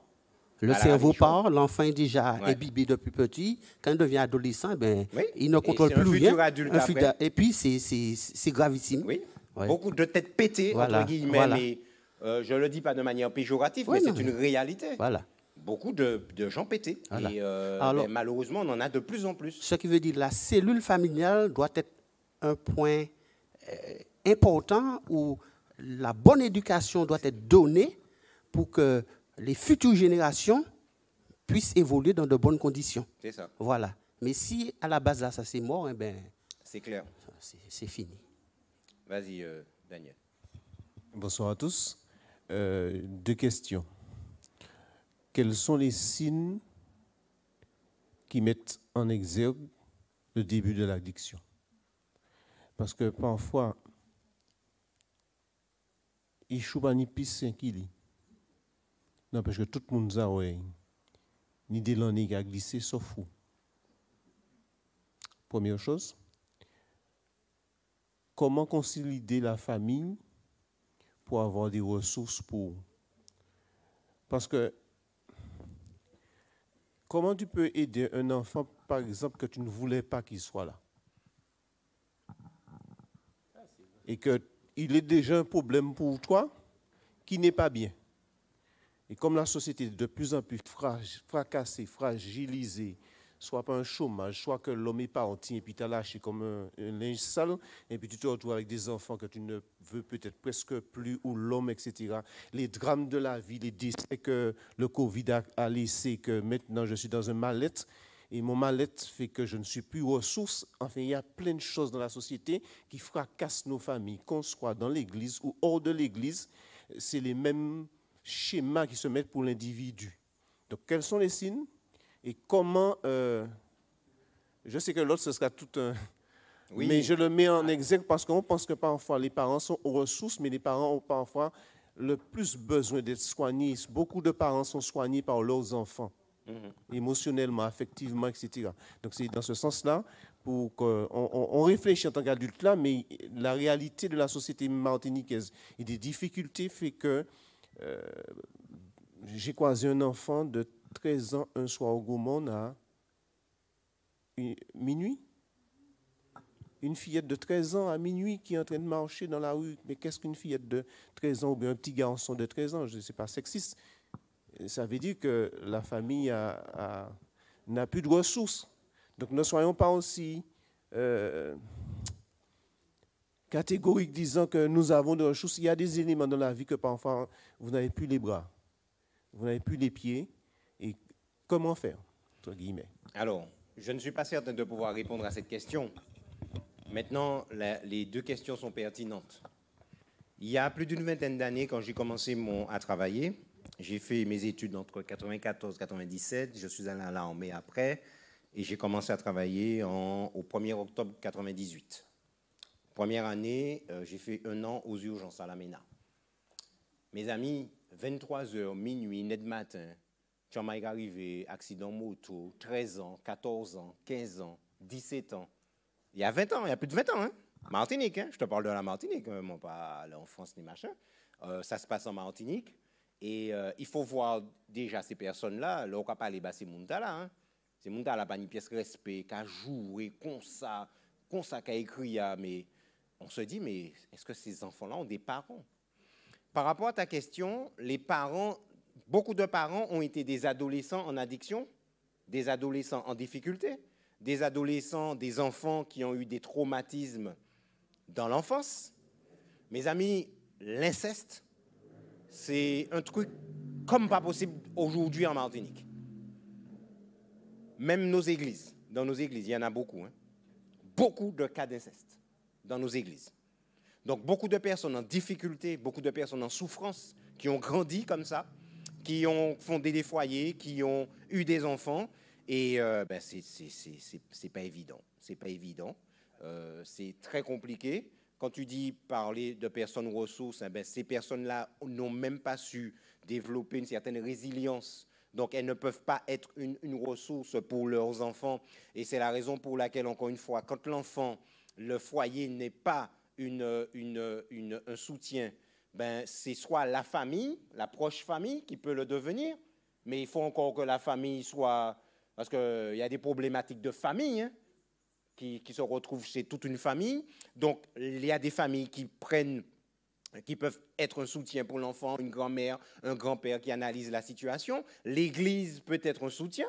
Speaker 6: le cerveau part, l'enfant est déjà imbibé depuis petit. Quand il devient adolescent, ben, il ne contrôle plus rien.
Speaker 1: Adulte
Speaker 6: et puis, c'est gravissime.
Speaker 1: Oui. Ouais. Beaucoup de têtes pétées, entre guillemets, mais je ne le dis pas de manière péjorative, mais c'est une réalité.
Speaker 6: Voilà.
Speaker 1: Beaucoup de gens pétés. Voilà. Et alors, malheureusement, on en a de plus en plus.
Speaker 6: Ce qui veut dire que la cellule familiale doit être un point important où la bonne éducation doit être donnée pour que les futures générations puissent évoluer dans de bonnes conditions.
Speaker 1: C'est ça.
Speaker 6: Voilà. Mais si à la base, là, ça c'est mort, eh ben,
Speaker 1: c'est clair.
Speaker 6: C'est fini.
Speaker 1: Vas-y, Daniel.
Speaker 7: Bonsoir à tous. 2 questions. Quels sont les signes qui mettent en exergue le début de l'addiction? Parce que parfois, il ne choue pas ni pisse qui lit. Non, parce que tout le monde a ouais. ni de l'année qui a glissé, sauf vous. Première chose, comment consolider la famille pour avoir des ressources pour... Parce que comment tu peux aider un enfant, par exemple, que tu ne voulais pas qu'il soit là? Et qu'il est déjà un problème pour toi qui n'est pas bien. Et comme la société est de plus en plus fracassée, fragilisée, soit par un chômage, soit que l'homme est parti et puis tu as lâché comme un linge sale, et puis tu te retrouves avec des enfants que tu ne veux peut-être presque plus, ou l'homme, etc. Les drames de la vie, les décès que le Covid a laissé, que maintenant je suis dans un mal-être, et mon mal-être fait que je ne suis plus ressource. Enfin, il y a plein de choses dans la société qui fracassent nos familles, qu'on soit dans l'église ou hors de l'église. C'est les mêmes schémas qui se mettent pour l'individu. Donc, quels sont les signes et comment... je sais que l'autre, ce sera tout un... Oui. Mais je le mets en exergue parce qu'on pense que parfois les parents sont aux ressources, mais les parents ont parfois le plus besoin d'être soignés. Beaucoup de parents sont soignés par leurs enfants. Émotionnellement, affectivement, etc. Donc c'est dans ce sens-là pour qu'on réfléchisse en tant qu'adulte là, mais la réalité de la société martiniquaise et des difficultés fait que j'ai croisé un enfant de 13 ans un soir au Gaumont à minuit. Une fillette de 13 ans à minuit qui est en train de marcher dans la rue. Mais qu'est-ce qu'une fillette de 13 ans ou bien un petit garçon de 13 ans? Je ne sais pas, sexiste. Ça veut dire que la famille n'a plus de ressources. Donc ne soyons pas aussi catégoriques disant que nous avons des ressources. Il y a des éléments dans la vie que parfois vous n'avez plus les bras, vous n'avez plus les pieds. Et comment faire, entre guillemets?
Speaker 1: Alors, je ne suis pas certain de pouvoir répondre à cette question. Maintenant, les deux questions sont pertinentes. Il y a plus d'une vingtaine d'années, quand j'ai commencé à travailler, j'ai fait mes études entre 94 et 97. Je suis allé à l'armée après et j'ai commencé à travailler au 1er octobre 98. Première année, j'ai fait 1 an aux urgences à la MENA. Mes amis, 23h, minuit, net matin, tu m'as arrivé, accident moto, 13 ans, 14 ans, 15 ans, 17 ans. Il y a 20 ans, il y a plus de 20 ans, hein? Martinique, hein? Je te parle de la Martinique, non pas en France ni machin. Ça se passe en Martinique. Et il faut voir déjà ces personnes-là, là, on ne peut pas aller c'est Montala, hein? C'est Montala, pas une pièce de respect, qui a joué, comme ça, qui a écrit, mais on se dit, mais est-ce que ces enfants-là ont des parents? Par rapport à ta question, les parents, beaucoup de parents ont été des adolescents en addiction, des adolescents en difficulté, des adolescents, des enfants qui ont eu des traumatismes dans l'enfance. Mes amis, l'inceste, c'est un truc comme pas possible aujourd'hui en Martinique. Même nos églises, dans nos églises, il y en a beaucoup, hein, beaucoup de cas d'inceste dans nos églises. Donc beaucoup de personnes en difficulté, beaucoup de personnes en souffrance, qui ont grandi comme ça, qui ont fondé des foyers, qui ont eu des enfants, et c'est pas évident. C'est pas évident. C'est très compliqué. Quand tu dis parler de personnes ressources, ces personnes-là n'ont même pas su développer une certaine résilience. Donc, elles ne peuvent pas être une ressource pour leurs enfants. Et c'est la raison pour laquelle, encore une fois, quand l'enfant, le foyer n'est pas un soutien, c'est soit la famille, la proche famille qui peut le devenir, mais il faut encore que la famille soit... Parce qu'il y a des problématiques de famille, hein, qui se retrouvent chez toute une famille. Donc, il y a des familles qui peuvent être un soutien pour l'enfant, une grand-mère, un grand-père qui analyse la situation. L'Église peut être un soutien.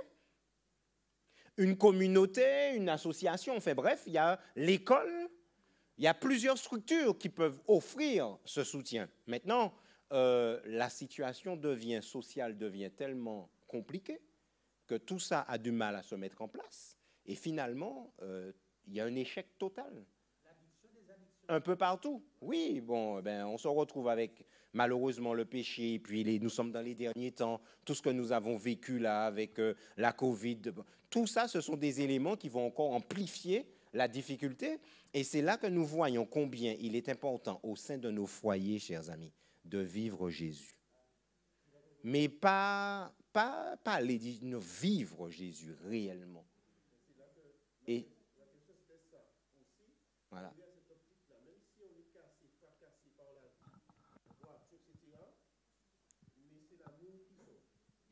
Speaker 1: Une communauté, une association, enfin bref, il y a l'école. Il y a plusieurs structures qui peuvent offrir ce soutien. Maintenant, la situation sociale devient tellement compliquée que tout ça a du mal à se mettre en place. Et finalement, il y a un échec total. Un peu partout. Oui, bon, on se retrouve avec malheureusement le péché, et puis nous sommes dans les derniers temps, tout ce que nous avons vécu là avec la Covid. Tout ça, ce sont des éléments qui vont encore amplifier la difficulté. Et c'est là que nous voyons combien il est important au sein de nos foyers, chers amis, de vivre Jésus. mais pas aller vivre Jésus réellement. Et voilà.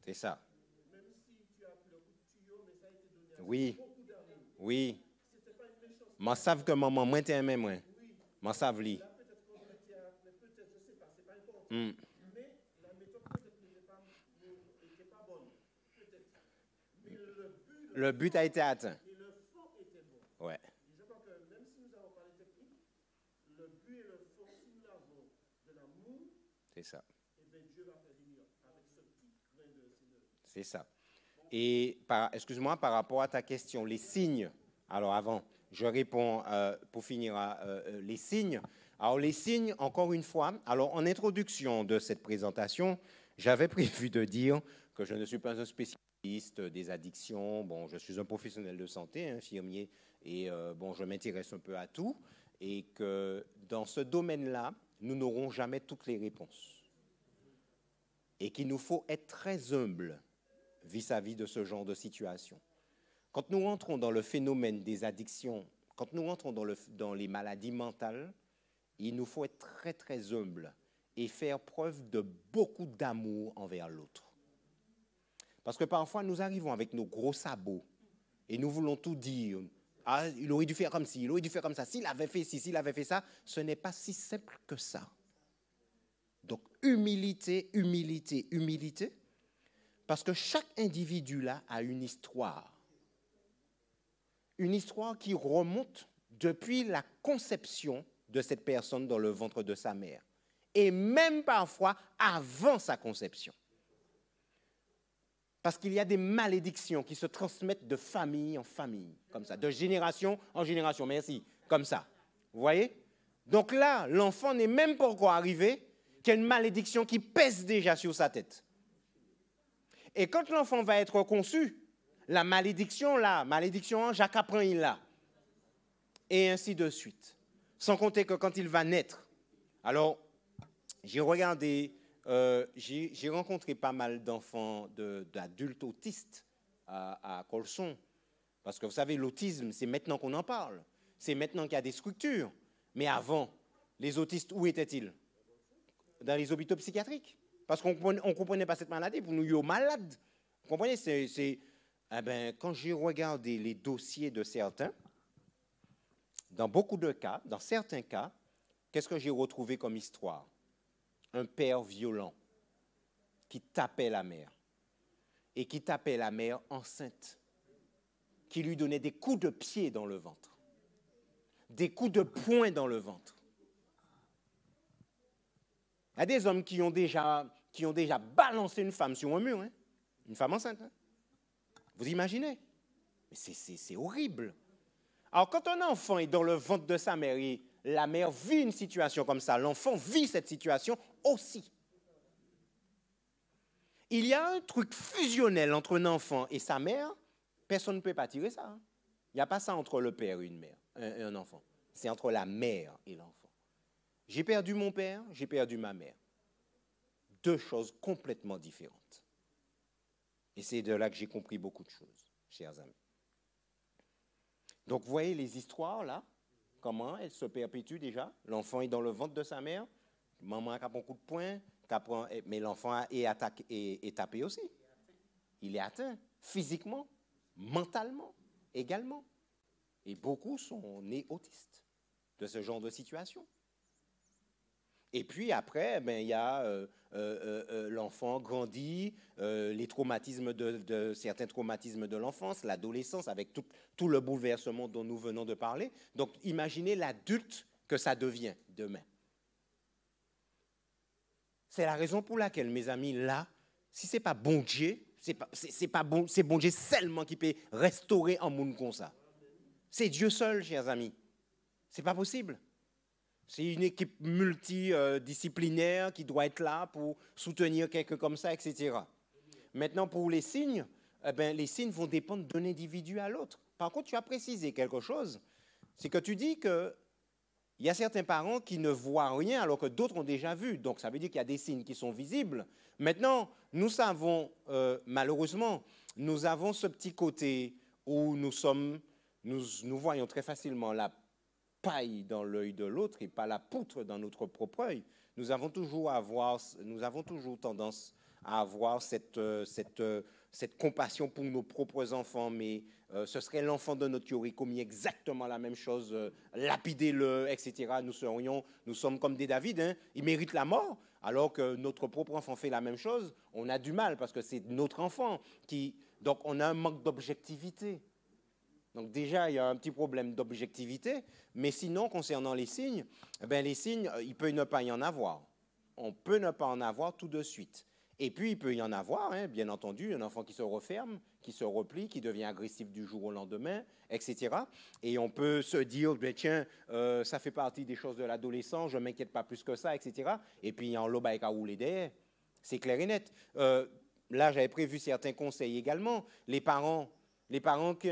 Speaker 1: C'est ça. Oui. Oui. M'en savent que maman, moi, t'es même, moi. M'en savent lui. Le but a été atteint. Ouais. C'est ça. C'est ça. Et excuse-moi, par rapport à ta question, les signes. Alors avant, je réponds pour finir les signes. Alors les signes, encore une fois, alors en introduction de cette présentation, j'avais prévu de dire que je ne suis pas un spécialiste des addictions. Bon, je suis un professionnel de santé, infirmier, et bon, je m'intéresse un peu à tout. Et que dans ce domaine-là, nous n'aurons jamais toutes les réponses. Et qu'il nous faut être très humbles vis-à-vis de ce genre de situation. Quand nous rentrons dans le phénomène des addictions, quand nous rentrons dans les maladies mentales, il nous faut être très, très humbles et faire preuve de beaucoup d'amour envers l'autre. Parce que parfois, nous arrivons avec nos gros sabots et nous voulons tout dire. Ah, il aurait dû faire comme ci, il aurait dû faire comme ça. S'il avait fait ci, s'il avait fait ça, ce n'est pas si simple que ça. Donc, humilité, humilité, humilité. Parce que chaque individu là a une histoire. Une histoire qui remonte depuis la conception de cette personne dans le ventre de sa mère. Et même parfois avant sa conception. Parce qu'il y a des malédictions qui se transmettent de famille en famille, comme ça, de génération en génération, merci, comme ça. Vous voyez? Donc là, l'enfant n'est même pas encore arrivé qu'il y a une malédiction qui pèse déjà sur sa tête. Et quand l'enfant va être conçu, la malédiction là, malédiction, Jacques apprend il là. Et ainsi de suite. Sans compter que quand il va naître, alors j'ai regardé, j'ai rencontré pas mal d'enfants, d'adultes autistes à Colson. Parce que vous savez, l'autisme, c'est maintenant qu'on en parle. C'est maintenant qu'il y a des structures. Mais avant, les autistes, où étaient-ils? Dans les hôpitaux psychiatriques. Parce qu'on ne comprenait pas cette maladie, pour nous, ils sont malades. Vous comprenez? Eh ben, quand j'ai regardé les dossiers de certains, dans beaucoup de cas, dans certains cas, qu'est-ce que j'ai retrouvé comme histoire? Un père violent qui tapait la mère. Et qui tapait la mère enceinte. Qui lui donnait des coups de pied dans le ventre. Des coups de poing dans le ventre. Il y a des hommes qui ont déjà balancé une femme sur un mur, hein? Une femme enceinte. Hein? Vous imaginez? Mais c'est horrible. Alors, quand un enfant est dans le ventre de sa mère et la mère vit une situation comme ça, l'enfant vit cette situation aussi. Il y a un truc fusionnel entre un enfant et sa mère, personne ne peut pas tirer ça. Hein? Il n'y a pas ça entre le père et une mère, un enfant. C'est entre la mère et l'enfant. J'ai perdu mon père, j'ai perdu ma mère. Deux choses complètement différentes. Et c'est de là que j'ai compris beaucoup de choses, chers amis. Donc, vous voyez les histoires, là, comment elles se perpétuent déjà. L'enfant est dans le ventre de sa mère, maman a un coup de poing, mais l'enfant est tapé aussi. Il est atteint physiquement, mentalement, également. Et beaucoup sont nés autistes de ce genre de situation. Et puis après, ben, il y a l'enfant grandit, les traumatismes certains traumatismes de l'enfance, l'adolescence, avec tout le bouleversement dont nous venons de parler. Donc, imaginez l'adulte que ça devient demain. C'est la raison pour laquelle, mes amis, là, si ce n'est pas bon Dieu, c'est bon Dieu seulement qui peut restaurer un monde comme ça. C'est Dieu seul, chers amis. Ce n'est pas possible. C'est une équipe multidisciplinaire qui doit être là pour soutenir quelqu'un comme ça, etc. Maintenant, pour les signes, les signes vont dépendre d'un individu à l'autre. Par contre, tu as précisé quelque chose, c'est que tu dis que il y a certains parents qui ne voient rien alors que d'autres ont déjà vu. Donc, ça veut dire qu'il y a des signes qui sont visibles. Maintenant, nous savons, malheureusement, nous avons ce petit côté où nous voyons très facilement la paille dans l'œil de l'autre et pas la poutre dans notre propre œil. Nous avons toujours tendance à avoir cette compassion pour nos propres enfants, mais ce serait l'enfant de notre qui aurait commis exactement la même chose, lapidez-le, etc. Nous sommes comme des David, hein, il mérite la mort, alors que notre propre enfant fait la même chose, on a du mal parce que c'est notre enfant donc on a un manque d'objectivité. Donc déjà, il y a un petit problème d'objectivité, mais sinon, concernant les signes, il peut ne pas y en avoir. On peut ne pas en avoir tout de suite. Et puis, il peut y en avoir, hein, bien entendu, un enfant qui se referme, qui se replie, qui devient agressif du jour au lendemain, etc. Et on peut se dire, tiens, ça fait partie des choses de l'adolescent, je ne m'inquiète pas plus que ça, etc. Et puis, en l'obaïk à rouler derrière. C'est clair et net. Là, j'avais prévu certains conseils également. Les parents,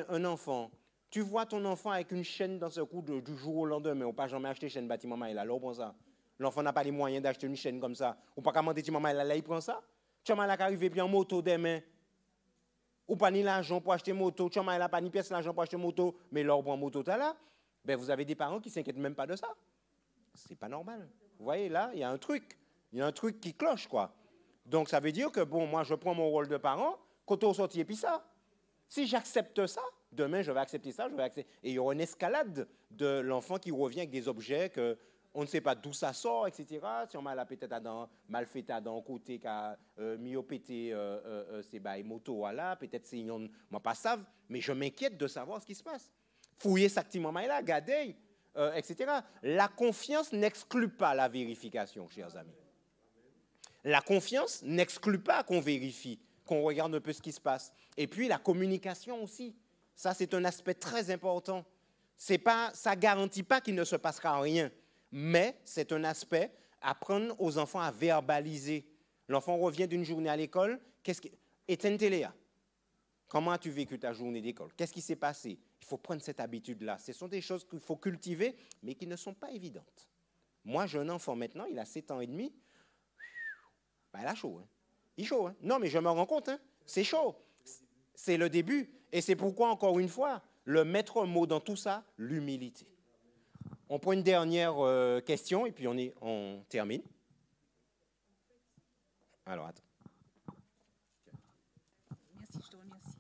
Speaker 1: un enfant, tu vois ton enfant avec une chaîne dans ce coup du jour au lendemain, ou pas jamais acheté chaîne bâtiment, maman, il a l'eau ça. L'enfant n'a pas les moyens d'acheter une chaîne comme ça. Ou pas commander maman, il prend ça. Tu as arrivé puis en moto demain. Ou pas ni l'argent pour acheter moto. Tu n'as pas ni pièce l'argent pour acheter moto, mais l'or prend moto là. Ben vous avez des parents qui s'inquiètent même pas de ça. C'est pas normal. Vous voyez là, il y a un truc qui cloche quoi. Donc ça veut dire que bon, moi je prends mon rôle de parent, quand on sortit et puis ça. Si j'accepte ça, demain je vais accepter ça, et il y aura une escalade de l'enfant qui revient avec des objets que on ne sait pas d'où ça sort, etc. Si on m'a peut-être mal fait dans côté qui a myopété c'est moto là, peut-être c'est on moi pas savent, mais je m'inquiète de savoir ce qui se passe. Fouiller ça petit maman là, garder, etc. La confiance n'exclut pas la vérification, chers amis. La confiance n'exclut pas qu'on vérifie, qu'on regarde un peu ce qui se passe. Et puis la communication aussi. Ça, c'est un aspect très important. Ça ne garantit pas qu'il ne se passera rien, mais c'est un aspect, apprendre aux enfants à verbaliser. L'enfant revient d'une journée à l'école, éteins télé. Comment as-tu vécu ta journée d'école? Qu'est-ce qui s'est passé? Il faut prendre cette habitude-là. Ce sont des choses qu'il faut cultiver, mais qui ne sont pas évidentes. Moi, j'ai un enfant maintenant, il a 7 ans et demi. Il a chaud. Hein. Il est chaud. Hein. Non, mais je me rends compte, hein. C'est chaud. C'est le début. Et c'est pourquoi, encore une fois, le maître mot dans tout ça, l'humilité. On prend une dernière question et puis on termine. Alors, attends.
Speaker 8: Merci, je te remercie.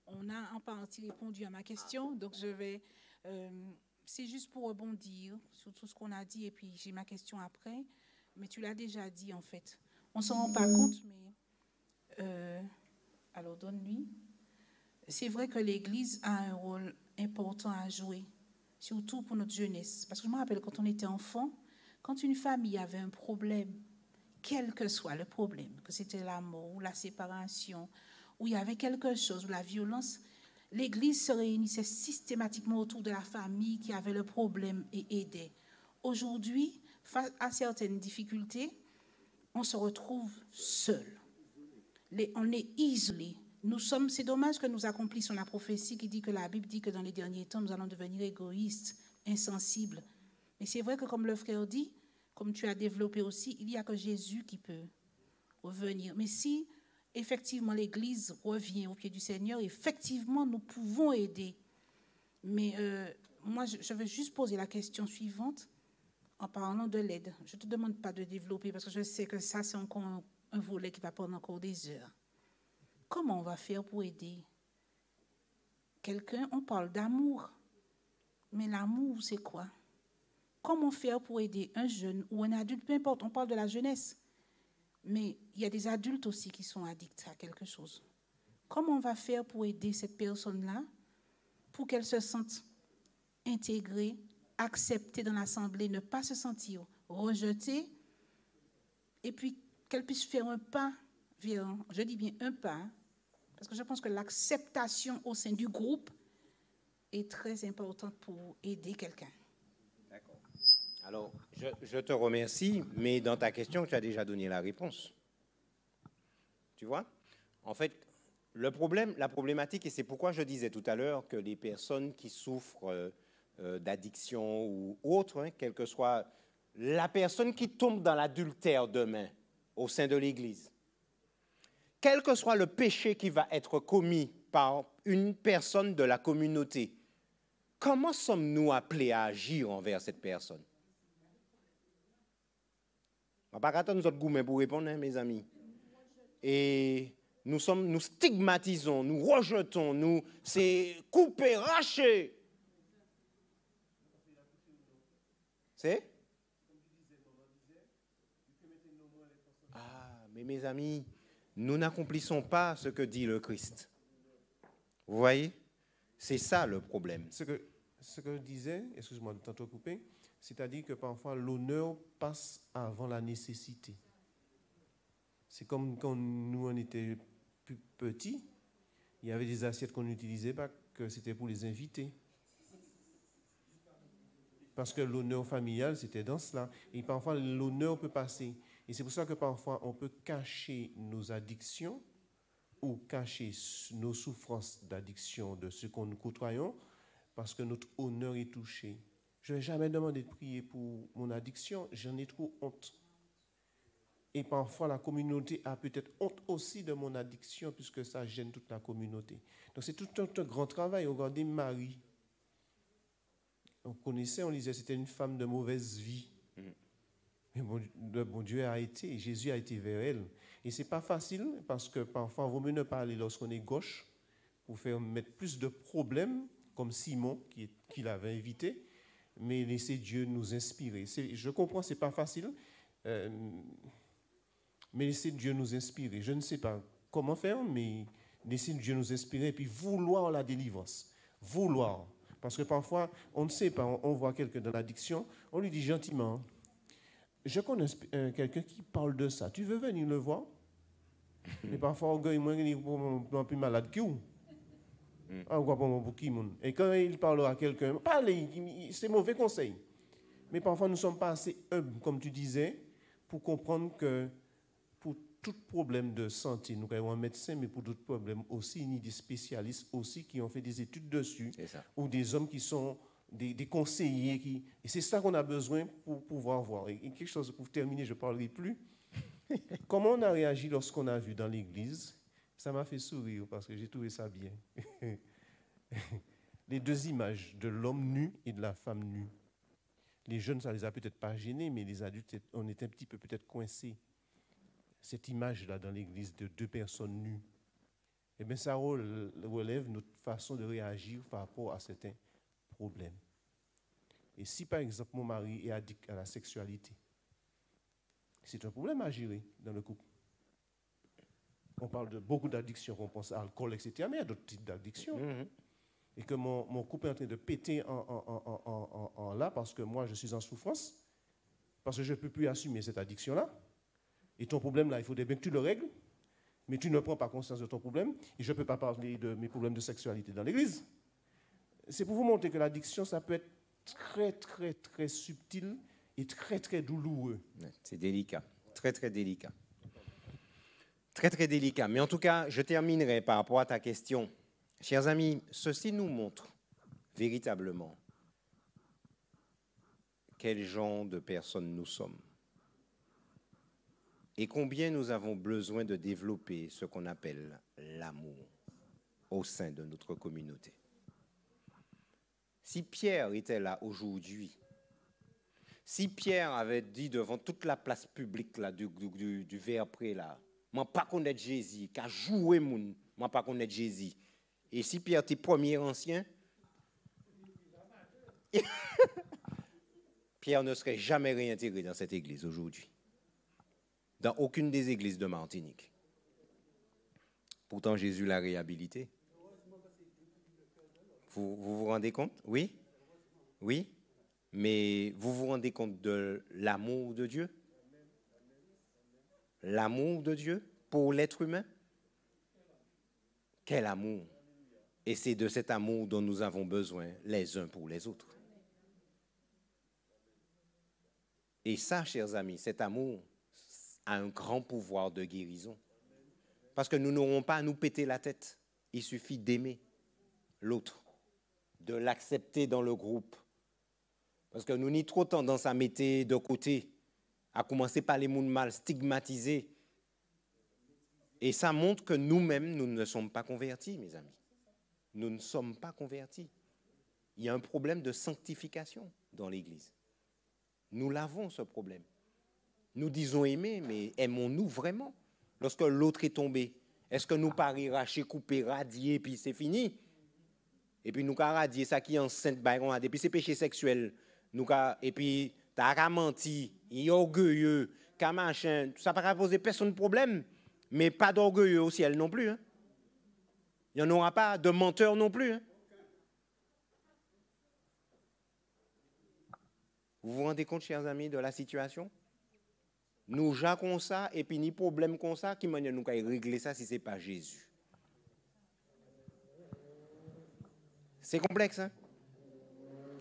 Speaker 8: On a en partie répondu à ma question, donc je vais... c'est juste pour rebondir sur tout ce qu'on a dit et puis j'ai ma question après. Mais tu l'as déjà dit, en fait. On ne s'en rend pas compte, mais... alors, donne-lui. C'est vrai que l'Église a un rôle important à jouer, surtout pour notre jeunesse. Parce que je me rappelle, quand on était enfant, quand une famille avait un problème, quel que soit le problème, que c'était la mort ou la séparation, ou il y avait quelque chose, ou la violence, l'Église se réunissait systématiquement autour de la famille qui avait le problème et aidait. Aujourd'hui, face à certaines difficultés, on se retrouve seul. On est isolé. C'est dommage que nous accomplissions la prophétie qui dit que la Bible dit que dans les derniers temps, nous allons devenir égoïstes, insensibles. Mais c'est vrai que comme le frère dit, comme tu as développé aussi, il n'y a que Jésus qui peut revenir. Mais si effectivement l'Église revient au pied du Seigneur, effectivement nous pouvons aider. Mais moi, je veux juste poser la question suivante en parlant de l'aide. Je ne te demande pas de développer parce que je sais que ça, c'est encore un volet qui va prendre encore des heures. Comment on va faire pour aider quelqu'un? On parle d'amour. Mais l'amour, c'est quoi? Comment faire pour aider un jeune ou un adulte? Peu importe, on parle de la jeunesse. Mais il y a des adultes aussi qui sont addicts à quelque chose. Comment on va faire pour aider cette personne-là pour qu'elle se sente intégrée, acceptée dans l'assemblée, ne pas se sentir rejetée et puis qu'elle puisse faire un pas vers, je dis bien un pas, parce que je pense que l'acceptation au sein du groupe est très importante pour aider quelqu'un.
Speaker 1: D'accord. Alors, je te remercie, mais dans ta question, tu as déjà donné la réponse. Tu vois? En fait, la problématique, et c'est pourquoi je disais tout à l'heure que les personnes qui souffrent d'addiction ou autre, hein, quelle que soit la personne qui tombe dans l'adultère demain au sein de l'Église, quel que soit le péché qui va être commis par une personne de la communauté, comment sommes-nous appelés à agir envers cette personne? Je ne vais pas attendre notre gourmet pour répondre, hein, mes amis. Et nous stigmatisons, nous rejetons, c'est couper, racher. C'est? Ah, mais mes amis, nous n'accomplissons pas ce que dit le Christ. Vous voyez? C'est ça le problème.
Speaker 7: Ce que je disais, excuse-moi de t'entendre couper, c'est-à-dire que parfois l'honneur passe avant la nécessité. C'est comme quand nous on était plus petits, il y avait des assiettes qu'on n'utilisait pas, que c'était pour les invités. Parce que l'honneur familial, c'était dans cela. Et parfois, l'honneur peut passer. Et c'est pour ça que parfois, on peut cacher nos addictions ou cacher nos souffrances d'addiction de ce qu'on nous côtoyons parce que notre honneur est touché. Je n'ai jamais demandé de prier pour mon addiction, j'en ai trop honte. Et parfois, la communauté a peut-être honte aussi de mon addiction puisque ça gêne toute la communauté. Donc, c'est tout un grand travail. Regardez Marie. On connaissait, on disait c'était une femme de mauvaise vie. Mais bon Dieu a été, Jésus a été vers elle. Et ce n'est pas facile parce que parfois, il vaut mieux ne pas aller lorsqu'on est gauche pour faire mettre plus de problèmes, comme Simon qui l'avait invité, mais laisser Dieu nous inspirer. Je comprends, ce n'est pas facile, mais laisser Dieu nous inspirer. Je ne sais pas comment faire, mais laisser Dieu nous inspirer et puis vouloir la délivrance. Vouloir. Parce que parfois, on ne sait pas, on voit quelqu'un dans l'addiction, on lui dit gentiment, je connais quelqu'un qui parle de ça, tu veux venir le voir? Mais parfois, on est plus malade que vous. Et quand il parle à quelqu'un, parlez, c'est mauvais conseil. Mais parfois, nous ne sommes pas assez humbles, comme tu disais, pour comprendre que pour tout problème de santé, nous avons un médecin, mais pour d'autres problèmes aussi, il y a des spécialistes aussi qui ont fait des études dessus, ou des hommes qui sont des conseillers. Et c'est ça qu'on a besoin pour pouvoir voir. Et quelque chose, pour terminer, je ne parlerai plus. Comment on a réagi lorsqu'on a vu dans l'église? Ça m'a fait sourire parce que j'ai trouvé ça bien. Les deux images de l'homme nu et de la femme nue. Les jeunes, ça ne les a peut-être pas gênés, mais les adultes, on était un petit peu peut-être coincés. Cette image-là dans l'église de deux personnes nues, eh bien, ça relève notre façon de réagir par rapport à certains problèmes. Et si, par exemple, mon mari est addict à la sexualité, c'est un problème à gérer dans le couple. On parle de beaucoup d'addictions, on pense à l'alcool, etc., mais il y a d'autres types d'addictions. Et que mon couple est en train de péter en là parce que moi, je suis en souffrance, parce que je ne peux plus assumer cette addiction-là. Et ton problème, là, il faudrait bien que tu le règles, mais tu ne prends pas conscience de ton problème, et je ne peux pas parler de mes problèmes de sexualité dans l'église. C'est pour vous montrer que l'addiction, ça peut être très, très, très subtil et très, très douloureux.
Speaker 1: C'est délicat, très, très délicat. Très, très délicat. Mais en tout cas, je terminerai par rapport à ta question. Chers amis, ceci nous montre véritablement quel genre de personnes nous sommes et combien nous avons besoin de développer ce qu'on appelle l'amour au sein de notre communauté. Si Pierre était là aujourd'hui, si Pierre avait dit devant toute la place publique là, du Verpré, là, moi pas connaître Jésus, qu'à jouer moun, moi pas connaître Jésus. Et si Pierre était premier ancien, Pierre ne serait jamais réintégré dans cette église aujourd'hui. Dans aucune des églises de Martinique. Pourtant, Jésus l'a réhabilité. Vous vous rendez compte? Oui? Oui? Mais vous vous rendez compte de l'amour de Dieu? L'amour de Dieu pour l'être humain? Quel amour! Et c'est de cet amour dont nous avons besoin les uns pour les autres. Et ça, chers amis, cet amour a un grand pouvoir de guérison. Parce que nous n'aurons pas à nous péter la tête. Il suffit d'aimer l'autre, de l'accepter dans le groupe, Parce que nous avons trop tendance à mettre de côté, à commencer par les mondes mal stigmatisés. Et ça montre que nous-mêmes, nous ne sommes pas convertis, mes amis. Nous ne sommes pas convertis. Il y a un problème de sanctification dans l'Église. Nous l'avons, ce problème. Nous disons aimer, mais aimons-nous vraiment? Lorsque l'autre est tombé, est-ce que nous parions racher, couper, radier, puis c'est fini? Et puis nous avons radier ça qui est enceinte, et puis c'est péché sexuel. Et puis tu as menti, il est orgueilleux, machin, ça ne va pas poser personne de problème, mais pas d'orgueilleux au ciel non plus. Hein. Il n'y en aura pas de menteur non plus. Hein. Vous vous rendez compte, chers amis, de la situation? Nous jacons ça, et puis ni problème comme ça, qui m'a dit nous régler ça si ce n'est pas Jésus. C'est complexe, hein?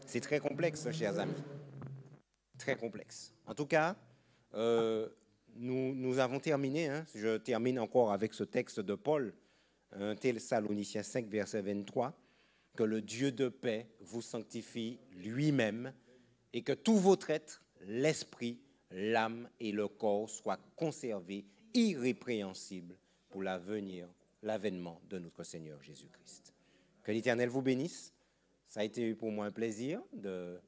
Speaker 1: C'est très complexe, chers amis. Très complexe. En tout cas, nous avons terminé. Hein? Je termine encore avec ce texte de Paul, 1 Thessaloniciens 5, verset 23, que le Dieu de paix vous sanctifie lui-même et que tout votre être, l'esprit, l'âme et le corps soient conservés irrépréhensibles pour l'avènement de notre Seigneur Jésus-Christ. Que l'Éternel vous bénisse. Ça a été pour moi un plaisir de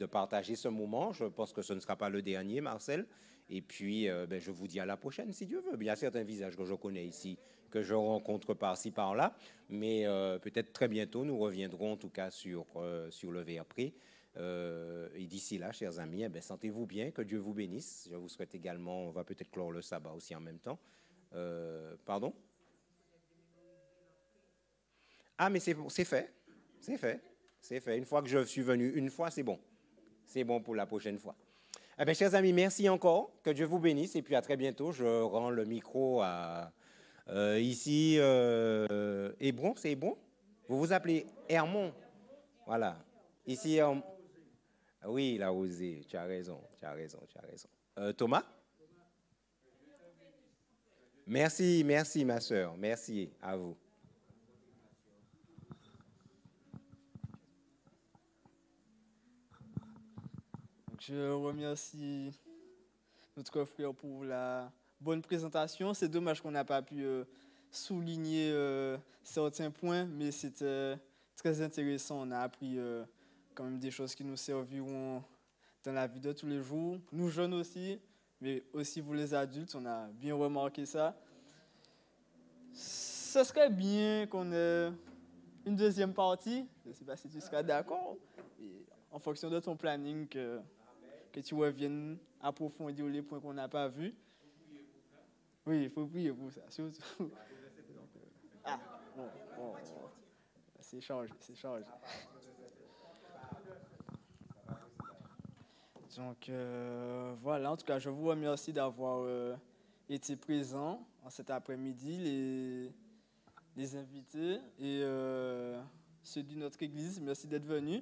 Speaker 1: partager ce moment. Je pense que ce ne sera pas le dernier, Marcel. Et puis, je vous dis à la prochaine, si Dieu veut. Il y a certains visages que je connais ici, que je rencontre par-ci, par-là. Mais peut-être très bientôt, nous reviendrons en tout cas sur le VRP. Et d'ici là, chers amis, sentez-vous bien, que Dieu vous bénisse. Je vous souhaite également, on va peut-être clore le sabbat aussi en même temps. Pardon? Ah, mais c'est fait. C'est fait. C'est fait. Une fois que je suis venu une fois, c'est bon. C'est bon pour la prochaine fois. Eh bien, chers amis, merci encore. Que Dieu vous bénisse. Et puis à très bientôt. Je rends le micro à ici. Hébron, c'est Hébron? Vous vous appelez Hermon. Voilà. Ici, oui, il a osé. Tu as raison. Thomas? Merci, ma sœur. Merci à vous.
Speaker 5: Je remercie notre frère pour la bonne présentation. C'est dommage qu'on n'a pas pu souligner certains points, mais c'était très intéressant. On a appris quand même des choses qui nous serviront dans la vie de tous les jours. Nous jeunes aussi, mais aussi vous les adultes, on a bien remarqué ça. Ce serait bien qu'on ait une deuxième partie. Je ne sais pas si tu seras d'accord. Et en fonction de ton planning, que tu reviennes approfondir les points qu'on n'a pas vus. Oui, il faut prier pour ça, surtout. Ah, bon. C'est changé. Donc, voilà, en tout cas, je vous remercie d'avoir été présents en cet après-midi, les invités et ceux de notre église. Merci d'être venus.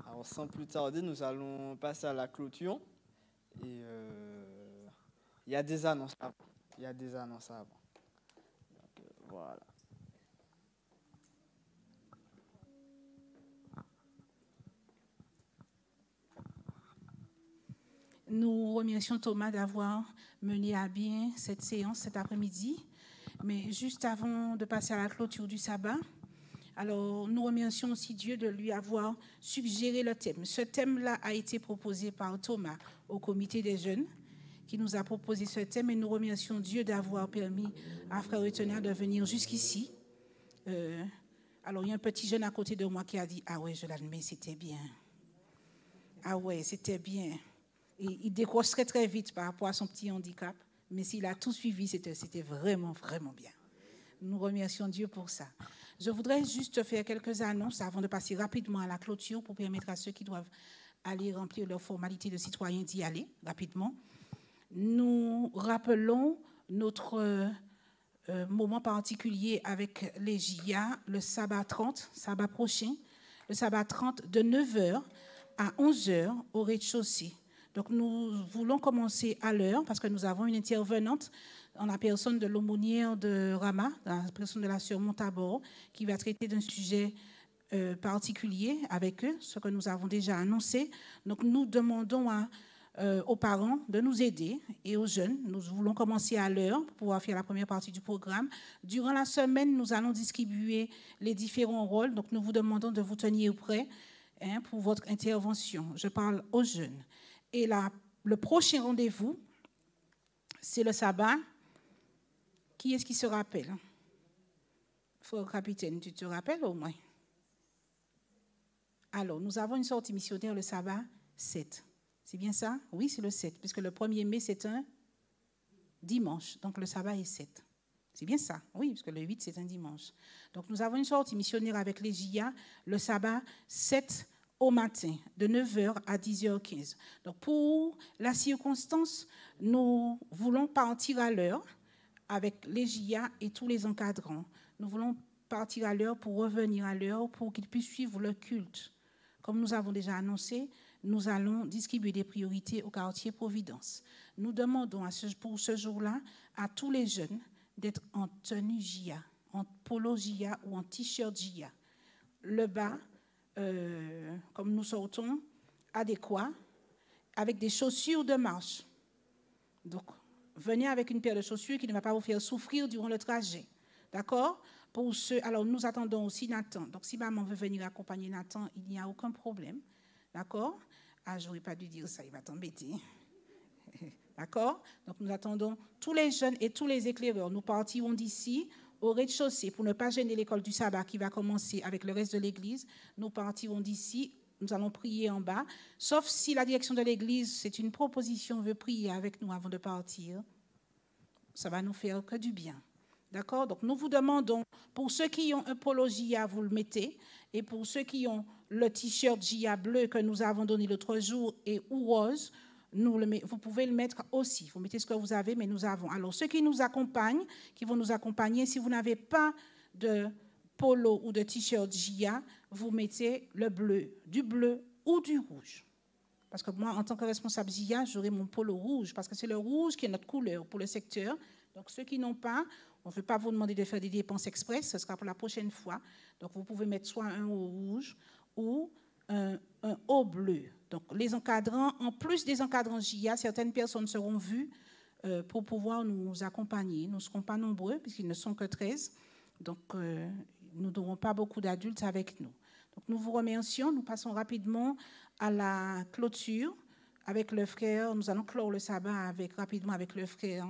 Speaker 5: Alors, sans plus tarder, nous allons passer à la clôture. Et il y a des annonces avant. Donc, voilà.
Speaker 8: Nous remercions Thomas d'avoir mené à bien cette séance cet après-midi. Mais juste avant de passer à la clôture du sabbat, alors nous remercions aussi Dieu de lui avoir suggéré le thème. Ce thème-là a été proposé par Thomas au comité des jeunes qui nous a proposé ce thème et nous remercions Dieu d'avoir permis à Frère Retenard de venir jusqu'ici. Alors il y a un petit jeune à côté de moi qui a dit « Ah ouais, je l'admets, c'était bien. Ah ouais, c'était bien. » Et il décroche très très vite par rapport à son petit handicap, mais s'il a tout suivi, c'était vraiment, vraiment bien. Nous remercions Dieu pour ça. Je voudrais juste faire quelques annonces avant de passer rapidement à la clôture pour permettre à ceux qui doivent aller remplir leurs formalités de citoyens d'y aller rapidement. Nous rappelons notre moment particulier avec les JIA, le sabbat 30, sabbat prochain, le sabbat 30 de 9h à 11h au rez-de-chaussée. Donc nous voulons commencer à l'heure parce que nous avons une intervenante en la personne de l'aumônière de Rama, la personne de la sœur Montabor, qui va traiter d'un sujet particulier avec eux, ce que nous avons déjà annoncé. Donc nous demandons aux parents de nous aider et aux jeunes. Nous voulons commencer à l'heure pour pouvoir faire la première partie du programme. Durant la semaine, nous allons distribuer les différents rôles. Donc nous vous demandons de vous tenir prêts pour votre intervention. Je parle aux jeunes. Et le prochain rendez-vous, c'est le sabbat. Qui est-ce qui se rappelle? Frère capitaine, tu te rappelles au moins? Alors, nous avons une sortie missionnaire le sabbat 7. C'est bien ça? Oui, c'est le 7, puisque le 1er mai, c'est un dimanche. Donc, le sabbat est 7. C'est bien ça? Oui, puisque le 8, c'est un dimanche. Donc, nous avons une sortie missionnaire avec les JIA le sabbat 7 au matin, de 9h à 10h15. Donc, pour la circonstance, nous voulons partir à l'heure avec les JIA et tous les encadrants. Nous voulons partir à l'heure pour revenir à l'heure pour qu'ils puissent suivre le culte. Comme nous avons déjà annoncé, nous allons distribuer des priorités au quartier Providence. Nous demandons pour ce jour-là à tous les jeunes d'être en tenue JIA, en polo JIA ou en t-shirt JIA. Le bas, comme nous sortons, adéquat, avec des chaussures de marche. Donc, venez avec une paire de chaussures qui ne va pas vous faire souffrir durant le trajet. D'accord? Alors, nous attendons aussi Nathan. Donc, si maman veut venir accompagner Nathan, il n'y a aucun problème. D'accord? Ah, je n'aurais pas dû dire ça, il va t'embêter. D'accord? Donc, nous attendons tous les jeunes et tous les éclaireurs. Nous partirons d'ici au rez-de-chaussée pour ne pas gêner l'école du sabbat qui va commencer avec le reste de l'église. Nous partirons d'ici, nous allons prier en bas. Sauf si la direction de l'église, c'est une proposition, veut prier avec nous avant de partir. Ça va nous faire que du bien. D'accord? Donc, nous vous demandons, pour ceux qui ont un polo JIA, vous le mettez. Et pour ceux qui ont le t-shirt JIA bleu que nous avons donné l'autre jour ou rose, vous pouvez le mettre aussi. Vous mettez ce que vous avez, mais nous avons. Alors, ceux qui nous accompagnent, qui vont nous accompagner, si vous n'avez pas de polo ou de t-shirt JIA, vous mettez le bleu, du bleu ou du rouge. Parce que moi, en tant que responsable JIA, j'aurai mon polo rouge, parce que c'est le rouge qui est notre couleur pour le secteur. Donc, ceux qui n'ont pas, on ne veut pas vous demander de faire des dépenses express, ce sera pour la prochaine fois. Donc, vous pouvez mettre soit un haut rouge ou un haut bleu. Donc, les encadrants, en plus des encadrants JIA, certaines personnes seront vues pour pouvoir nous accompagner. Nous ne serons pas nombreux, puisqu'ils ne sont que 13. Donc, nous n'aurons pas beaucoup d'adultes avec nous. Donc, nous vous remercions. Nous passons rapidement à la clôture avec le frère. Nous allons clore le sabbat rapidement avec le frère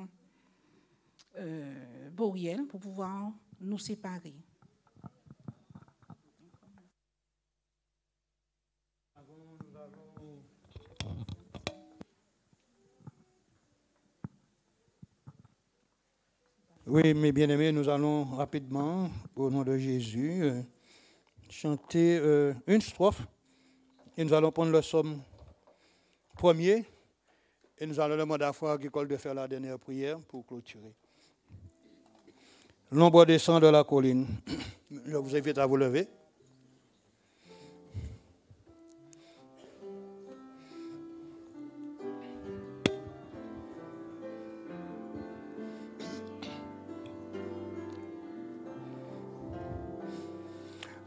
Speaker 8: Boriel pour pouvoir nous séparer.
Speaker 3: Oui, mes bien-aimés, nous allons rapidement, au nom de Jésus, chanter une strophe. Et nous allons prendre le psaume premier. Et nous allons demander à Frère Agricole de faire la dernière prière pour clôturer. L'ombre descend de la colline. Je vous invite à vous lever.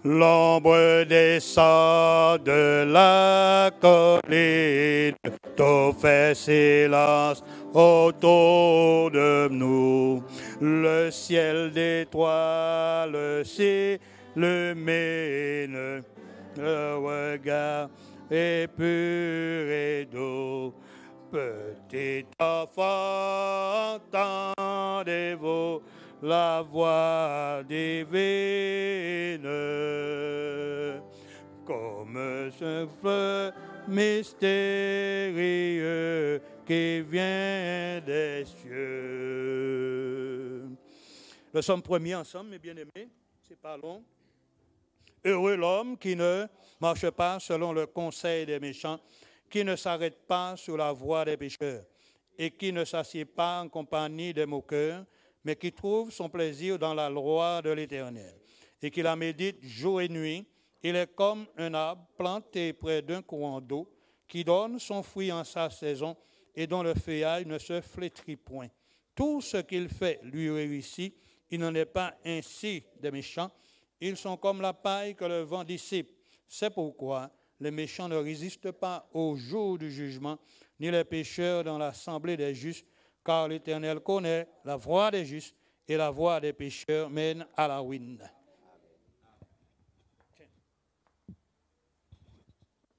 Speaker 3: L'ombre descend de la colline, tout fait silence autour de nous. Le ciel d'étoiles s'illumine, le regard est pur et doux. Petit enfant, entendez-vous la voix divine, comme ce feu mystérieux qui vient des cieux. Le psaume premier ensemble, mes bien-aimés, c'est pas long. Heureux l'homme qui ne marche pas selon le conseil des méchants, qui ne s'arrête pas sur la voie des pécheurs, et qui ne s'assied pas en compagnie des moqueurs, mais qui trouve son plaisir dans la loi de l'Éternel, et qui la médite jour et nuit. Il est comme un arbre planté près d'un courant d'eau, qui donne son fruit en sa saison, et dont le feuillage ne se flétrit point. Tout ce qu'il fait lui réussit. Il n'en est pas ainsi des méchants. Ils sont comme la paille que le vent dissipe. C'est pourquoi les méchants ne résistent pas au jour du jugement, ni les pécheurs dans l'assemblée des justes, car l'Éternel connaît la voie des justes et la voie des pécheurs mène à la ruine.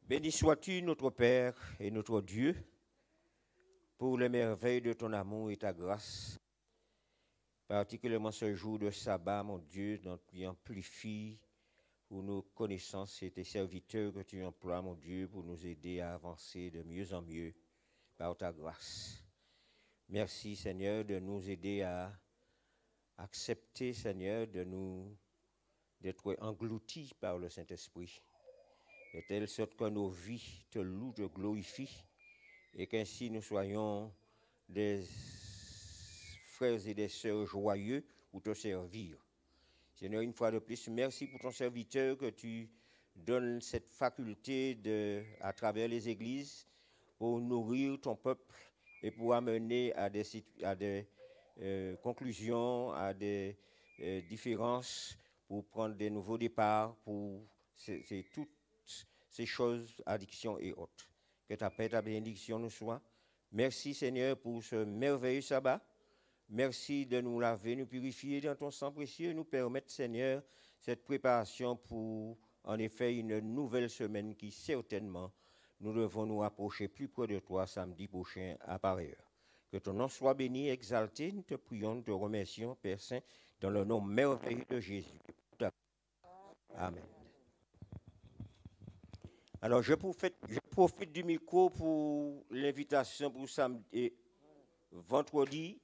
Speaker 9: Béni sois-tu, notre Père et notre Dieu, pour les merveilles de ton amour et ta grâce, particulièrement ce jour de sabbat, mon Dieu, dont tu amplifies pour nos connaissances et tes serviteurs que tu emploies, mon Dieu, pour nous aider à avancer de mieux en mieux par ta grâce. Merci, Seigneur, de nous aider à accepter, Seigneur, d'être engloutis par le Saint-Esprit, de telle sorte que nos vies te louent, te glorifient, et qu'ainsi nous soyons des frères et des sœurs joyeux pour te servir. Seigneur, une fois de plus, merci pour ton serviteur que tu donnes cette faculté à travers les églises pour nourrir ton peuple et pour amener à des conclusions, à des différences, pour prendre des nouveaux départs, pour toutes ces choses, addictions et autres. Que ta paix, ta bénédiction nous soit. Merci Seigneur pour ce merveilleux sabbat. Merci de nous laver, nous purifier dans ton sang précieux et nous permettre, Seigneur, cette préparation pour, en effet, une nouvelle semaine qui, certainement, nous devons nous approcher plus près de toi samedi prochain à pareille heure. Que ton nom soit béni, exalté. Nous te prions, nous te remercions, Père Saint, dans le nom merveilleux de Jésus. Amen. Alors, je profite du micro pour l'invitation pour samedi et vendredi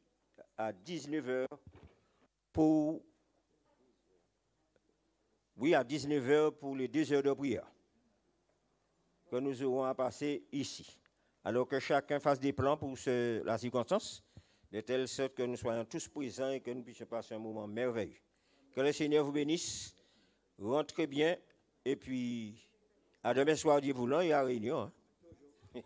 Speaker 9: à 19h à 19h pour les 2 heures de prière que nous aurons à passer ici. Alors que chacun fasse des plans pour la circonstance, de telle sorte que nous soyons tous présents et que nous puissions passer un moment merveilleux. Que le Seigneur vous bénisse, rentrez bien, et puis à demain soir, Dieu voulant, il y a réunion. Hein?